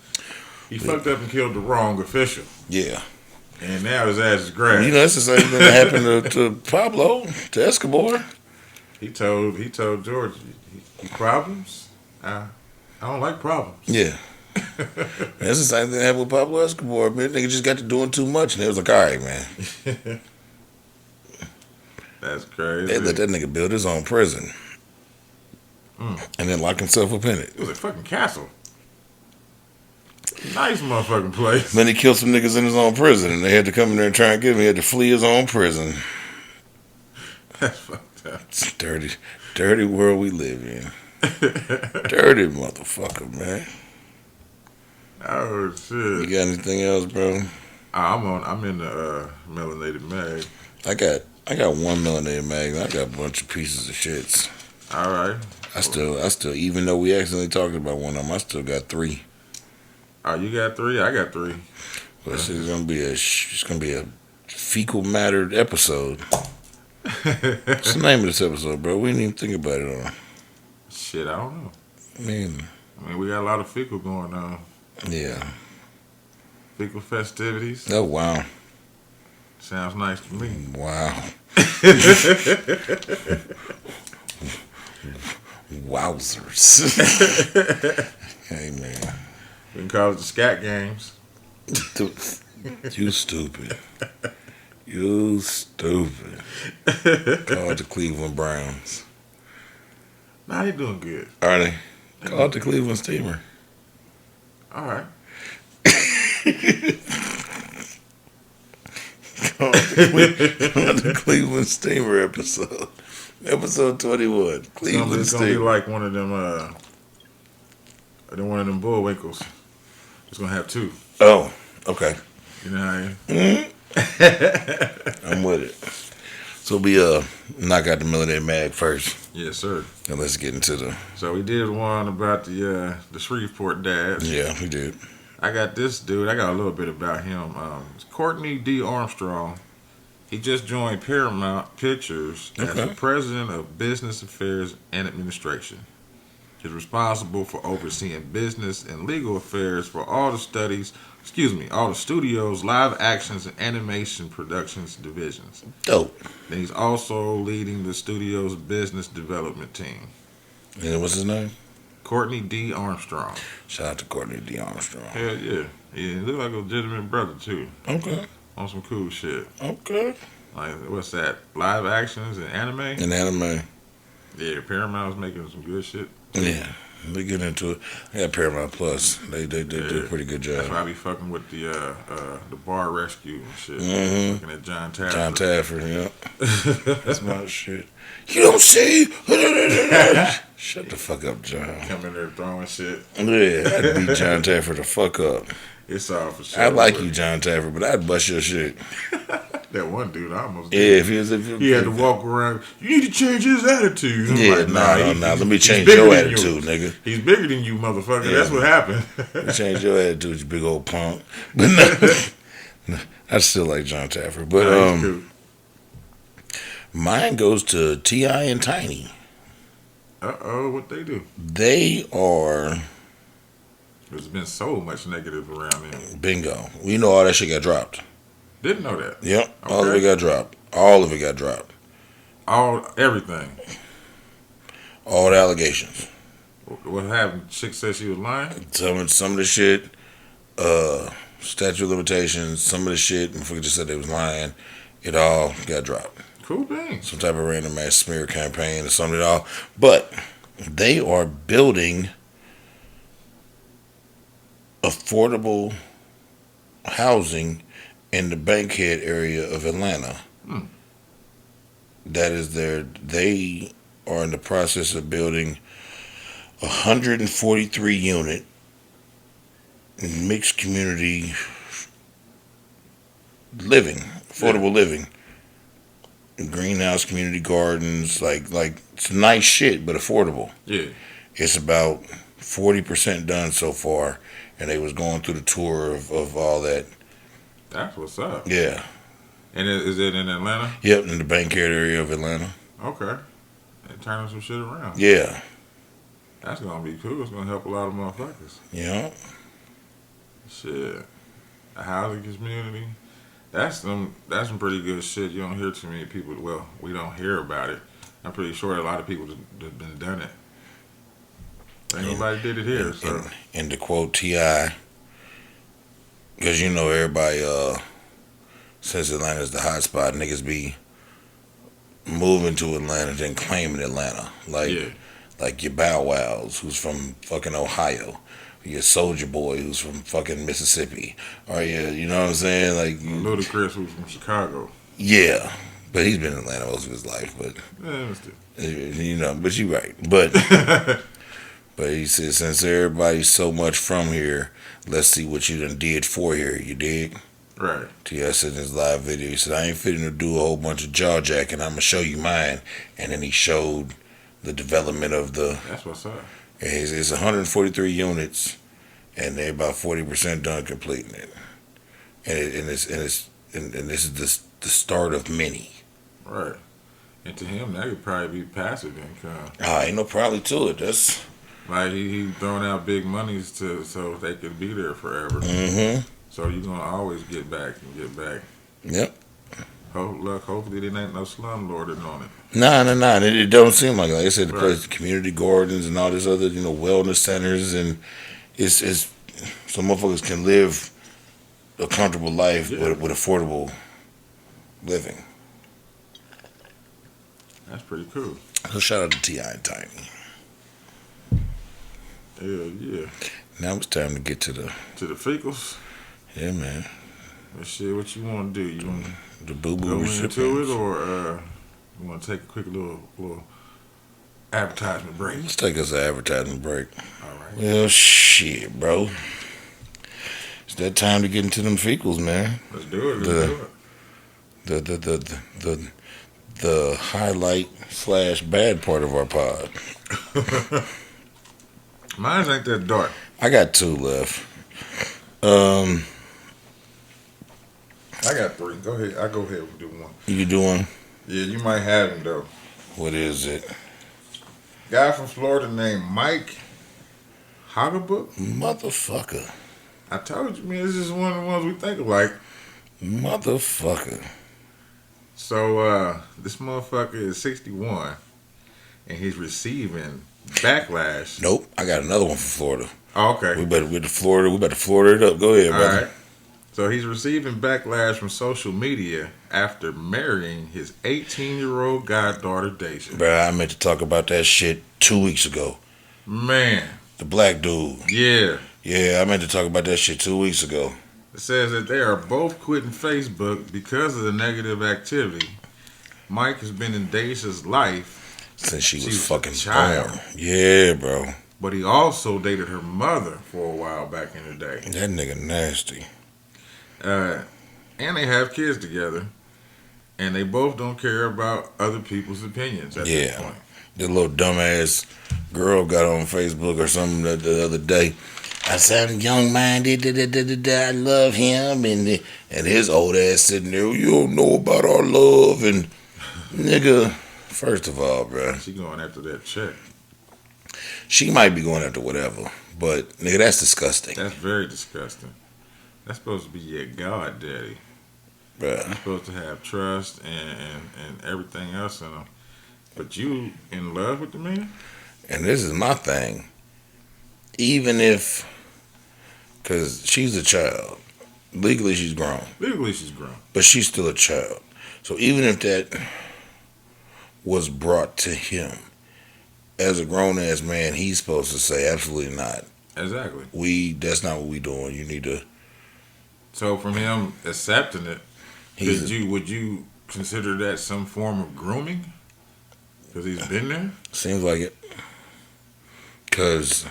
He fucked up and killed the wrong official. Yeah. And now his ass is grass. You know, that's the same thing that happened to Pablo, to Escobar. He told George, problems? I don't like problems. Yeah. That's the same thing that happened with Pablo Escobar, man. Nigga just got to doing too much, and they was like, all right, man. That's crazy. They let that nigga build his own prison. And then lock himself up in it. It was a fucking castle. Nice motherfucking place. Then he killed some niggas in his own prison, and they had to come in there and try and get him. He had to flee his own prison. That's fucked up. It's a dirty world we live in. Dirty motherfucker, man. Oh shit! You got anything else, bro? I'm in the melanated mag. I got one melanated mag. I got a bunch of pieces of shits. All right. I still, even though we accidentally talked about one of them, I still got 3. Oh, you got 3? I got 3. Well, it's gonna be a fecal matter episode. What's the name of this episode, bro? We didn't even think about it on. Shit, I don't know. I mean, we got a lot of fecal going on. Yeah. Fecal festivities. Oh wow. Sounds nice to me. Wow. Wowzers. Hey man. We can call it the scat games. You stupid. You stupid. Call it the Cleveland Browns. Nah, they doing good. Are they? Call it the Cleveland Steamer. All right. Call it the Cleveland Steamer episode. Episode 21. Cleveland It's gonna be like one of them Bullwinkles. It's gonna have 2. Oh, okay. You know how I am? I'm with it. So we knock out the Melanated Mag first. Yes, sir. And let's get into the. So we did one about the Shreveport dad. Yeah, we did. I got this dude. I got a little bit about him. It's Courtney D. Armstrong. He just joined Paramount Pictures as the president of Business Affairs and Administration. He's responsible for overseeing business and legal affairs for all the studio's live actions and animation productions divisions. Dope. And he's also leading the studio's business development team. And what's his name? Courtney D. Armstrong. Shout out to Courtney D. Armstrong. Hell yeah. He look like a legitimate brother too. Okay. On some cool shit. Okay. Like, what's that? Live actions and anime? And anime. Yeah, Paramount's making some good shit. Yeah. We get into it. I got Paramount Plus. They do a pretty good job. That's why I be fucking with the bar rescue and shit. Mm-hmm. Looking at John Taffer. John Taffer, yeah. That's my shit. You don't see? Shut the fuck up, John. Coming in there throwing shit. Yeah, I'd beat John Taffer the fuck up. It's all for sure. I like you, John Taffer, but I'd bust your shit. That one dude, I almost did. Yeah, he had to walk around. You need to change his attitude. I'm yeah, like, nah. Let me change your attitude, nigga. He's bigger than you, motherfucker. Yeah. That's what happened. Change your attitude, you big old punk. But no, I still like John Taffer. But cool. Mine goes to T.I. and Tiny. What they do? They are. There's been so much negative around them. Bingo. You know all that shit got dropped. Didn't know that. Yep. Okay. All of it got dropped. All of it got dropped. Everything. All the allegations. What happened? Chick said she was lying? Some of the shit, statute of limitations, some of the shit, and just said they was lying. It all got dropped. Cool thing. Some type of random ass smear campaign or something at all. But they are building affordable housing in the Bankhead area of Atlanta. That is they are in the process of building 143 unit mixed community living, affordable living greenhouse, community gardens, like it's nice shit, but affordable. Yeah. It's about 40% done so far, and they was going through the tour of all that. That's what's up. Yeah. And is it in Atlanta? Yep, in the Bankhead area of Atlanta. Okay. And turning some shit around. Yeah. That's gonna be cool. It's gonna help a lot of motherfuckers. Yeah. Shit. A housing community. That's some pretty good shit. You don't hear too many people. Well, we don't hear about it. I'm pretty sure a lot of people have been done it. Ain't nobody did it here. So. And to quote T.I., because you know everybody, since Atlanta's the hot spot, niggas be moving to Atlanta then claiming Atlanta. Like your Bow Wows, who's from fucking Ohio. Your Soldier Boy, who's from fucking Mississippi. Or you know what I'm saying? Like Ludacris, who's from Chicago. Yeah. But he's been in Atlanta most of his life. But you know, but you're right. But but he said, since everybody's so much from here, let's see what you done did for here. You dig? Right. T.I. said in his live video, he said, I ain't fitting to do a whole bunch of jaw jacking. I'm going to show you mine. And then he showed the development of the... That's what's up. It's 143 units, and they're about 40% done completing it. And this is the start of many. Right. And to him, that could probably be passive income. Ain't no probably to it. That's... Like, he throwing out big monies so they could be there forever. Mm-hmm. So you're going to always get back. Yep. Hopefully there ain't no slumlording on it. Nah. It don't seem like I said, the place, community gardens and all this other, wellness centers, and it's so motherfuckers can live a comfortable life with affordable living. That's pretty cool. So shout out to T.I. and Tiny. Hell yeah. Now it's time to get to the Fecals. Yeah, man. Well, shit, what you want to do? You want the boo-boo go recipients. into it, or you want to take a quick little advertisement break? Let's take us an advertisement break. All right. Well, shit, bro. It's that time to get into them fecals, man. Let's do it. The highlight / bad part of our pod. Mine ain't that dark. I got 2 left. I got 3. Go ahead. I go ahead and do one. You doing? Yeah, you might have him though. What is it? Guy from Florida named Mike Hoggabook. Motherfucker. I told you, man. This is one of the ones we think of like. Motherfucker. So this motherfucker is 61, and he's receiving backlash. Nope. I got another one from Florida. Oh, okay. We better to Florida it up. Go ahead, brother. All right. So he's receiving backlash from social media after marrying his 18-year-old goddaughter, Deja. Bruh, I meant to talk about that shit 2 weeks ago. Man. The black dude. Yeah. Yeah, I meant to talk about that shit 2 weeks ago. It says that they are both quitting Facebook because of the negative activity. Mike has been in Deja's life since she was fucking a child. Born. Yeah, bro. But he also dated her mother for a while back in the day. That nigga nasty. And they have kids together, and they both don't care about other people's opinions at this point. The little dumbass girl got on Facebook or something the other day. I said, I'm young-minded, I love him, and his old ass sitting there, you don't know about our love, and nigga, first of all, bro. She going after that check. She might be going after whatever, but nigga, that's disgusting. That's very disgusting. That's supposed to be your god daddy. Bruh. You're supposed to have trust and everything else in him. But you in love with the man? And this is my thing. Even if, because she's a child. Legally, she's grown. But she's still a child. So even if that was brought to him, as a grown-ass man, he's supposed to say, absolutely not. Exactly. That's not what we doing. You need to. So from him accepting it, would you consider that some form of grooming? Because he's been there? Seems like it. Because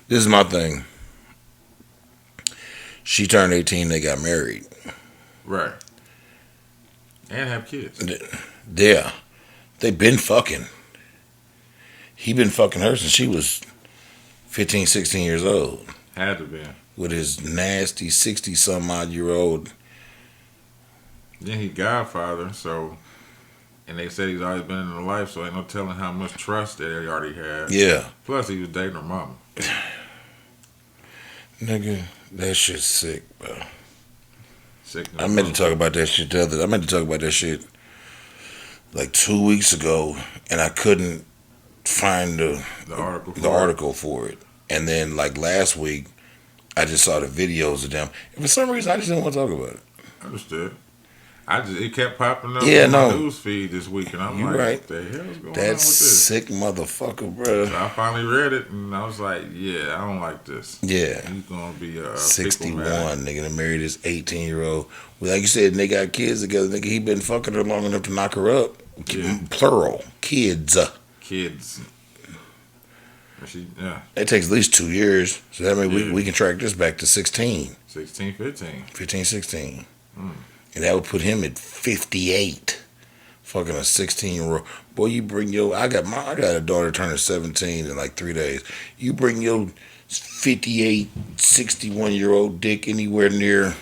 this is my thing. She turned 18, they got married. Right. And have kids. Yeah. They been fucking. He been fucking her since she was 15, 16 years old. Had to be. With his nasty 60-some-odd-year-old. Then he Godfather, so... And they said he's always been in her life, so ain't no telling how much trust that he already had. Yeah. Plus, he was dating her mama. Nigga, that shit's sick, bro. Sick. I meant to talk about that shit like 2 weeks ago, and I couldn't find the article for it. And then like last week, I just saw the videos of them. And for some reason, I just didn't want to talk about it. Understood. It kept popping up on my news feed this week, and I'm like, right. what the hell is going on with That's this? sick motherfucker, bro. So I finally read it, and I was like, yeah, I don't like this. Yeah. He's going to be a 61, nigga, that married his 18-year-old. Well, like you said, and they got kids together. Nigga, he been fucking her long enough to knock her up. Yeah. Plural. Kids. Kids. It takes at least 2 years. So that means we can track this back to 16. 16, 15. 15, 16. And that would put him at 58. Fucking a 16-year-old. Boy, you bring I got a daughter turning 17 in like 3 days. You bring your 58, 61-year-old dick anywhere near.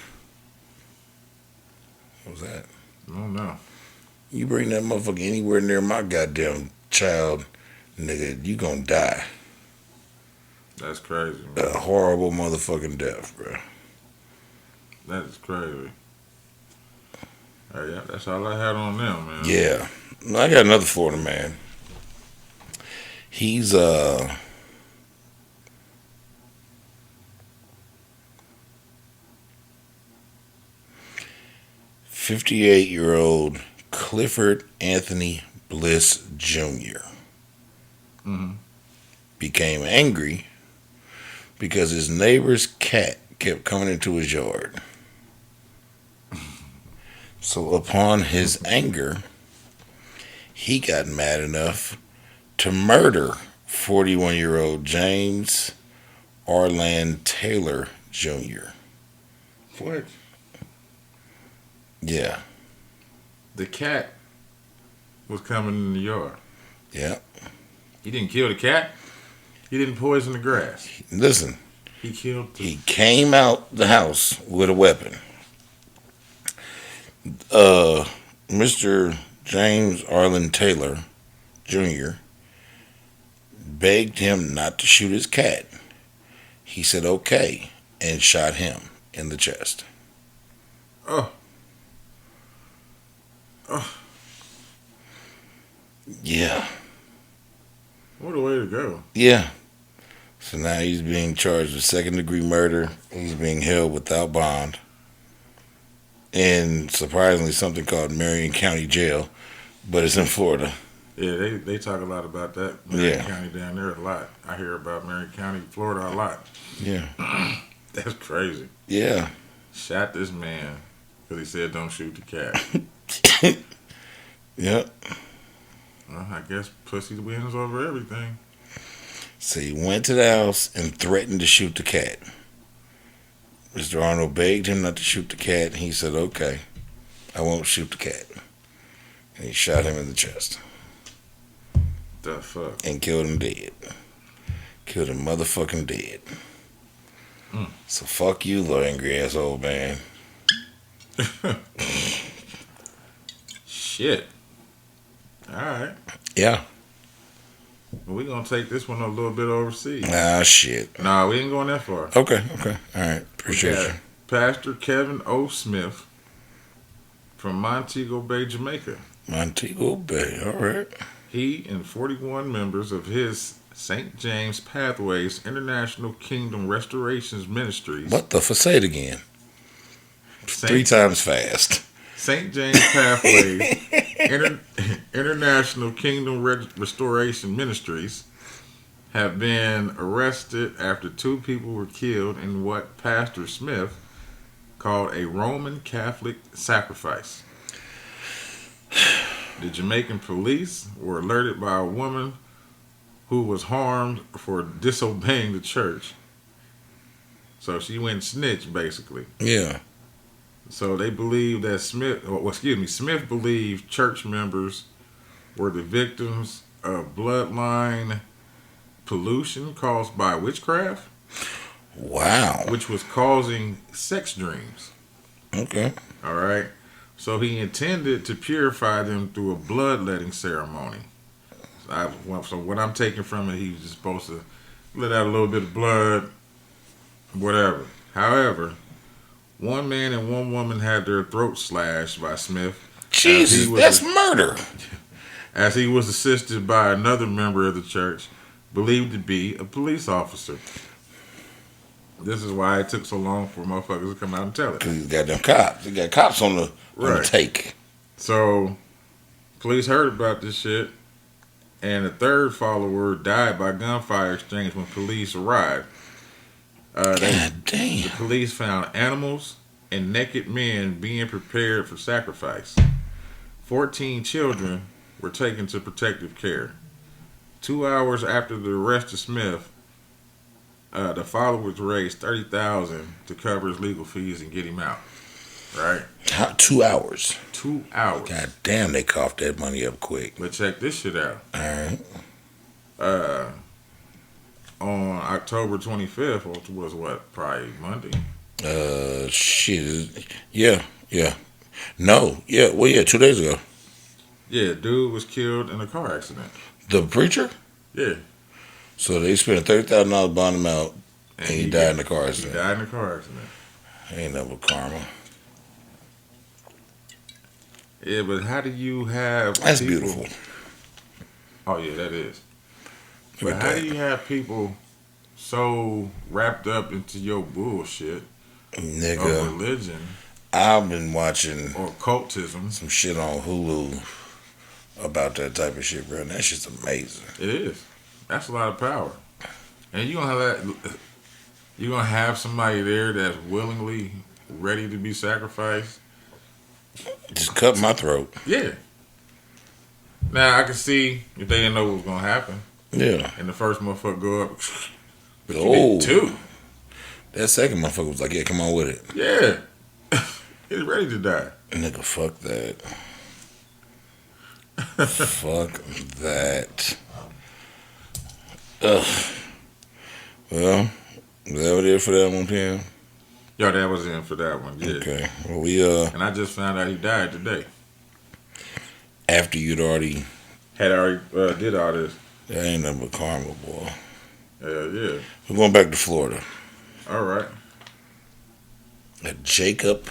What was that? I don't know. You bring that motherfucker anywhere near my goddamn child, nigga, you gonna die. That's crazy, man. A horrible motherfucking death, bro. That is crazy. Yeah, that's all I had on them, man. Yeah. I got another Florida man. He's 58-year-old Clifford Anthony Bliss Jr. Became angry because his neighbor's cat kept coming into his yard. So upon his anger, he got mad enough to murder 41-year-old James Arland Taylor Jr. What? Yeah. The cat was coming in the yard. Yeah. He didn't kill the cat. He didn't poison the grass. Listen. He came out the house with a weapon. Mr. James Arlen Taylor Jr. begged him not to shoot his cat. He said okay and shot him in the chest. Oh. Yeah. What a way to go. Yeah. So now he's being charged with second-degree murder. He's being held without bond. In, surprisingly, something called Marion County Jail, but it's in Florida. Yeah, they talk a lot about that. Marion County down there a lot. I hear about Marion County, Florida a lot. Yeah. That's crazy. Yeah. Shot this man because he said don't shoot the cat. Yep. Well, I guess pussy wins over everything. So he went to the house and threatened to shoot the cat. Mr. Arnold begged him not to shoot the cat. And he said, okay, I won't shoot the cat. And he shot him in the chest. The fuck? And killed him dead. Killed him motherfucking dead. So fuck you, little angry ass old man. Shit. Alright. Yeah. Well, we're going to take this one a little bit overseas. Ah, shit. Nah, we ain't going that far. Okay. All right. Appreciate you. Pastor Kevin O. Smith from Montego Bay, Jamaica. Montego Bay, all right. He and 41 members of his St. James Pathways International Kingdom Restorations Ministries. What the fuck? Say it again. 3 times fast. St. James Pathways International Kingdom Restoration Ministries have been arrested after 2 people were killed in what Pastor Smith called a Roman Catholic sacrifice. The Jamaican police were alerted by a woman who was harmed for disobeying the church. So she went and snitched, basically. Yeah. So they believe that Smith believed church members were the victims of bloodline pollution caused by witchcraft. Wow. Which was causing sex dreams. Okay. All right. So he intended to purify them through a bloodletting ceremony. So what I'm taking from it, he was just supposed to let out a little bit of blood, whatever. However, one man and one woman had their throats slashed by Smith. Jesus, that's murder. As he was assisted by another member of the church, believed to be a police officer. This is why it took so long for motherfuckers to come out and tell it. Because he's got them cops. He got cops on the take. So, police heard about this shit, and a third follower died by gunfire exchange when police arrived. God damn. The police found animals and naked men being prepared for sacrifice. 14 children were taken to protective care. 2 hours after the arrest of Smith, the followers raised $30,000 to cover his legal fees and get him out. Right? 2 hours. 2 hours. God damn, they coughed that money up quick. But check this shit out. All right. On October 25th, which was what, probably Monday? Shit. Yeah. No. Yeah. Well, yeah, 2 days ago. Yeah, dude was killed in a car accident. The preacher? Yeah. So they spent $30,000 buying him out, and he died in a car accident. He died in a car accident. Ain't never karma. Yeah, but how do you have That's people... beautiful. Oh, yeah, that is. But how do you have people so wrapped up into your bullshit Nigga, of religion? I've been watching... Or cultism. Some shit on Hulu about that type of shit, bro. And that shit's amazing. It is. That's a lot of power. And you're gonna have somebody there that's willingly ready to be sacrificed. Just cut my throat. Yeah. Now I can see if they didn't know what was gonna happen. Yeah. And the first motherfucker go up. But oh. You did two. That second motherfucker was like, yeah, come on with it. Yeah. He's ready to die. Nigga, fuck that. Fuck that. Ugh. Well, is that what it is for that one, Pam? Yo, that was in for that one, yeah. Okay. Well, and I just found out he died today. After you'd already... did all this. That ain't nothing but karma, boy. Hell yeah. We're going back to Florida. All right. Jacob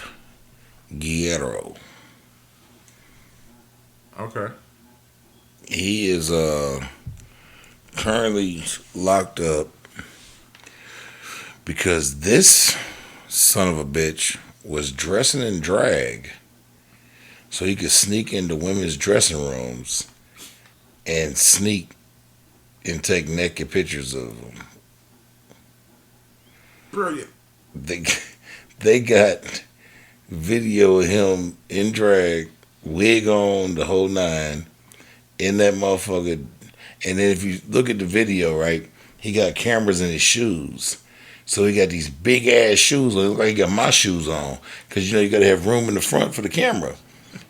Guerrero. Okay. He is currently locked up because this son of a bitch was dressing in drag so he could sneak into women's dressing rooms and sneak and take naked pictures of them. Brilliant. They got video of him in drag, wig on, the whole nine, in that motherfucker. And then if you look at the video, right, he got cameras in his shoes. So he got these big ass shoes. It look like he got my shoes on. Because, you got to have room in the front for the camera.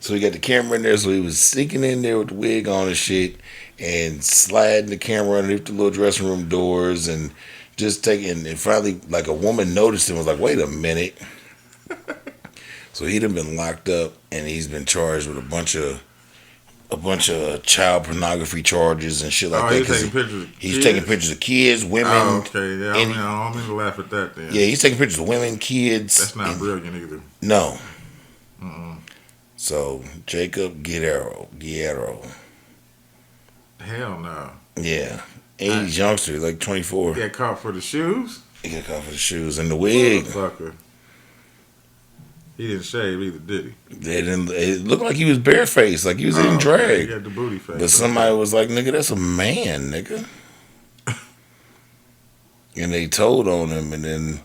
So he got the camera in there. So he was sneaking in there with the wig on and shit. And sliding the camera underneath the little dressing room doors. And just taking. And finally, like, a woman noticed him and was like, wait a minute. So he'd have been locked up. And he's been charged with a bunch of child pornography charges and shit like that. He's taking pictures of kids, women. Oh, okay. Yeah, I don't mean to laugh at that then. Yeah, he's taking pictures of women, kids. That's not brilliant either. No. So, Jacob Guerrero. Hell no. Yeah. And he's youngster, like 24. He got caught for the shoes? He got caught for the shoes and the wig. Motherfucker. He didn't shave either, did he? It looked like he was barefaced, like he was in drag. He got the booty face. But somebody was like, nigga, that's a man, nigga. And they told on him, and then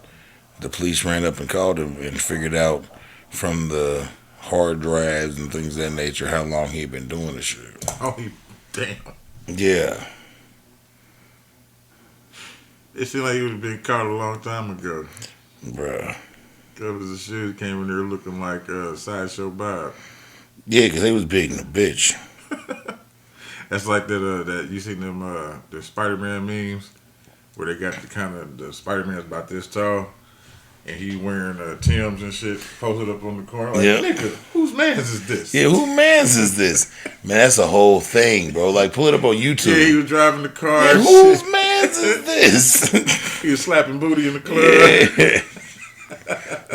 the police ran up and called him and figured out from the hard drives and things of that nature how long he'd been doing the shit. Oh, damn. Yeah. It seemed like he would have been caught a long time ago. Bruh. Covers of shoes came in there looking like Sideshow Bob. Yeah, because they was big and a bitch. That's like that you seen them the Spider-Man memes where they got the Spider-Man's about this tall and he wearing Timbs and shit posted up on the corner. Like, nigga, whose man's is this? Yeah, who man's is this? Man, that's a whole thing, bro. Like, pull it up on YouTube. Yeah, he was driving the car. Yeah, whose man's is this? He was slapping booty in the club. Yeah.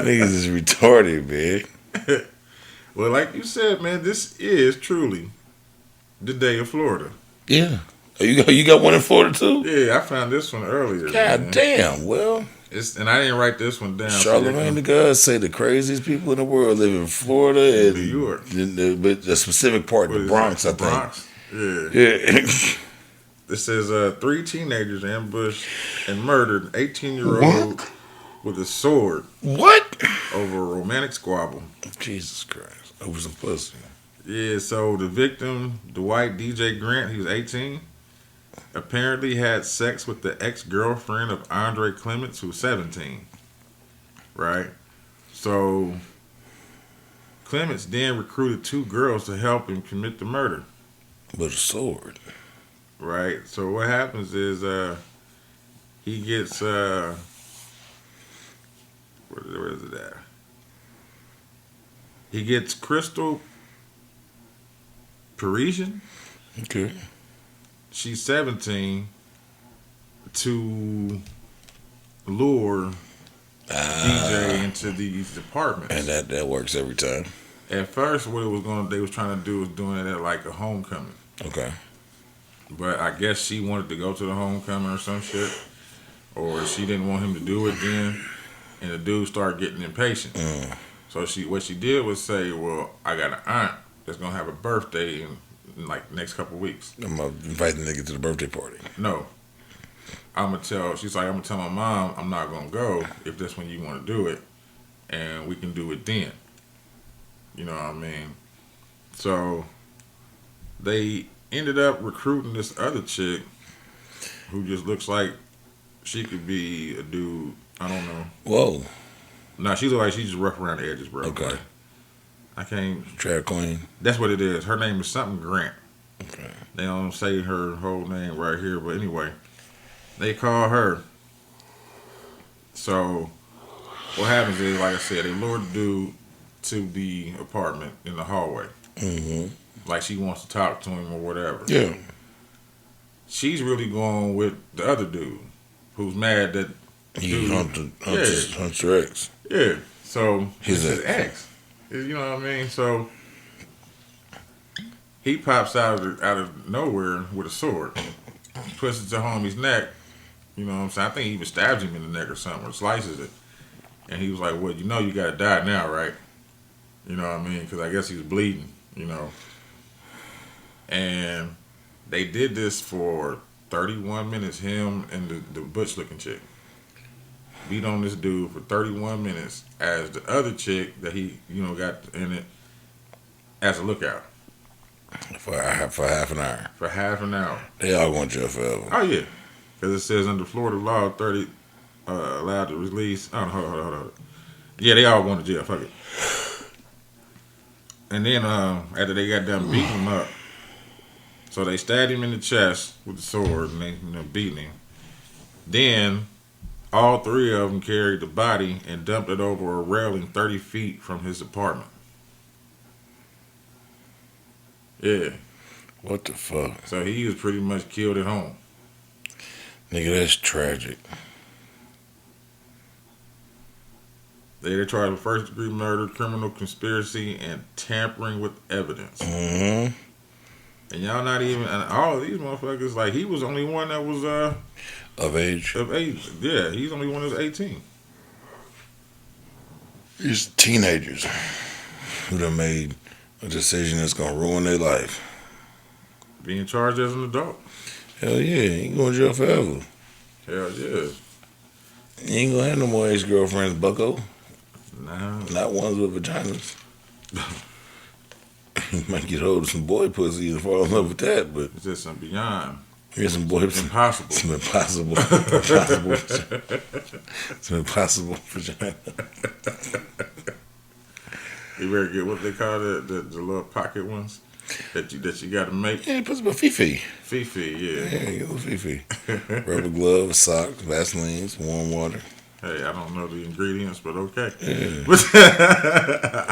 Niggas is retarded, man. Well, like you said, man, this is truly the day of Florida. Yeah. Oh, you got one in Florida too? Yeah, I found this one earlier. God damn. Well, and I didn't write this one down. Charlamagne the God say the craziest people in the world live in Florida and New York, but the specific part, the Bronx, I think. Bronx. Yeah. This says 3 teenagers ambushed and murdered an 18-year-old with a sword. What? Over a romantic squabble. Jesus Christ. Over some pussy. Yeah, so the victim, Dwight DJ Grant, he was 18, apparently had sex with the ex-girlfriend of Andre Clements, who was 17. Right? So Clements then recruited 2 girls to help him commit the murder. With a sword. Right? So what happens is he gets... where is it at? He gets Crystal Parisian. Okay. She's 17 to lure DJ into these apartments. And that works every time. At first, what they was trying to do was doing it at like a homecoming. Okay. But I guess she wanted to go to the homecoming or some shit, or she didn't want him to do it then, and the dude started getting impatient. So what she did was say, "Well, I got an aunt that's gonna have a birthday in like the next couple of weeks. I'm gonna invite the nigga to the birthday party." No, she's like, I'm gonna tell my mom I'm not gonna go if that's when you want to do it, and we can do it then. You know what I mean? So they ended up recruiting this other chick who just looks like she could be a dude. I don't know. Whoa. No, she looks like she's just rough around the edges, bro. Okay. Like, I can't. Trap queen. That's what it is. Her name is something Grant. Okay. They don't say her whole name right here, but anyway, they call her. So what happens is, like I said, they lure the dude to the apartment in the hallway. Mm-hmm. Like she wants to talk to him or whatever. Yeah. She's really going with the other dude, who's mad that he Hunter X. Yeah. So his ex. You know what I mean? So he pops out of nowhere with a sword, puts it to homie's neck. You know what I'm saying? I think he even stabs him in the neck or something, or slices it. And he was like, "Well, you know, you gotta die now, right?" You know what I mean? Because I guess he was bleeding. You know. And they did this for 31 minutes. Him and the butch-looking chick beat on this dude for 31 minutes as the other chick that he, got in it as a lookout. For half an hour. For half an hour. They all going to jail forever. Oh, yeah. Because it says under Florida law, 30 allowed to release. Oh, hold on. Yeah, they all going to jail. Fuck it. And then after they got done beating him up, so they stabbed him in the chest with the sword and they beating him. Then all 3 of them carried the body and dumped it over a railing 30 feet from his apartment. Yeah. What the fuck? So he was pretty much killed at home. Nigga, that's tragic. They tried for first-degree murder, criminal conspiracy, and tampering with evidence. Mm-hmm. And y'all not even, and all of these motherfuckers, like, he was the only one that was of age. Yeah, he's the only one that was 18. These teenagers who done made a decision that's gonna ruin their life. Being charged as an adult. Hell yeah, you ain't going to jail forever. Hell yeah. You ain't gonna have no more ex-girlfriends, bucko. Nah. Not ones with vaginas. You might get hold of some boy pussy and fall in love with that, but it's just some beyond. Here's some boys. Impossible. Some impossible. Some impossible vagina. You better get what they call the little pocket ones that you got to make. Yeah, put some Fifi. Fifi, yeah. Yeah, get a little Fifi. Rubber gloves, socks, Vaselines, warm water. Hey, I don't know the ingredients, but okay. Yeah.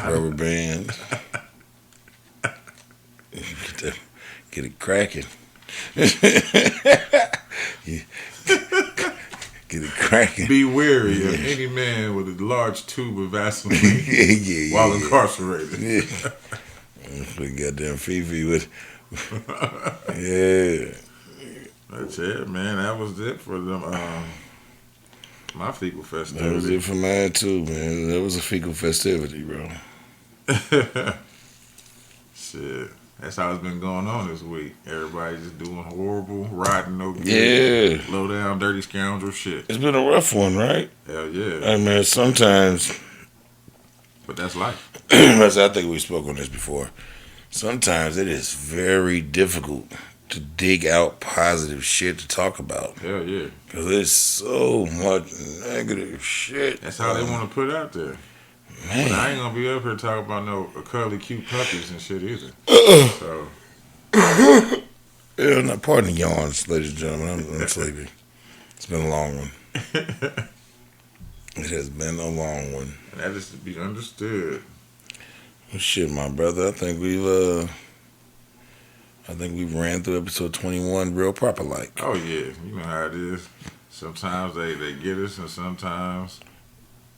Rubber bands. Get it cracking. Get it cracking. Be wary of any man with a large tube of Vaseline while incarcerated. Yeah. Goddamn Fifi with. Yeah. That's it, man. That was it for them. My fecal festivity. That was it for mine too, man. That was a fecal festivity, bro. Shit. That's how it's been going on this week. Everybody just doing horrible, riding no good, low down, dirty scoundrel shit. It's been a rough one, right? Hell yeah. I mean, sometimes. But that's life. I think we spoke on this before. Sometimes it is very difficult to dig out positive shit to talk about. Hell yeah. Because there's so much negative shit. That's how they want to put it out there. Man. But I ain't gonna be up here talking about no curly cute puppies and shit either. So. Yeah, now, pardon the yawns, ladies and gentlemen. I'm sleepy. It's been a long one. It has been a long one. And that is to be understood. Well, shit, my brother. I think we've ran through episode 21 real proper like. Oh yeah, you know how it is. Sometimes they get us, and sometimes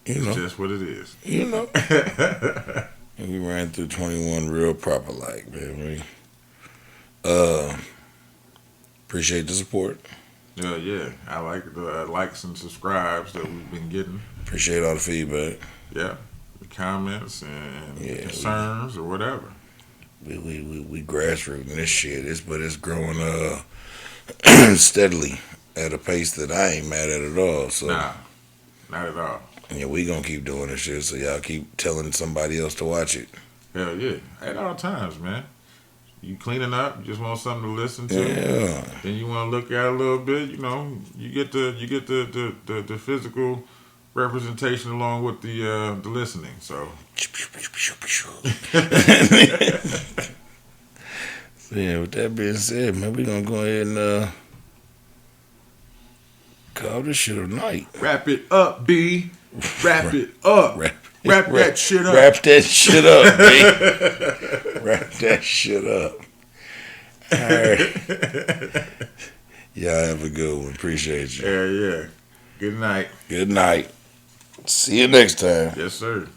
it's just what it is. You know. And we ran through 21 real proper like, man. Appreciate the support. Yeah. I like the likes and subscribes that we've been getting. Appreciate all the feedback. Yeah, the comments and concerns or whatever. We grassrooting this shit. It's growing steadily at a pace that I ain't mad at all. So nah, not at all. Yeah, we gonna keep doing this shit. So y'all keep telling somebody else to watch it. Hell yeah, at all times, man. You cleaning up, you just want something to listen to. Yeah. Then you want to look at it a little bit. You know, you get the physical representation along with the listening. So. So yeah, with that being said, man, we gonna go ahead and call this shit a night. Wrap it up, B. Wrap it up. Wrap that shit up. Wrap that shit up, B. Wrap that shit up. All right. Y'all have a good one. Appreciate you. Yeah. Good night. Good night. See you next time. Yes, sir.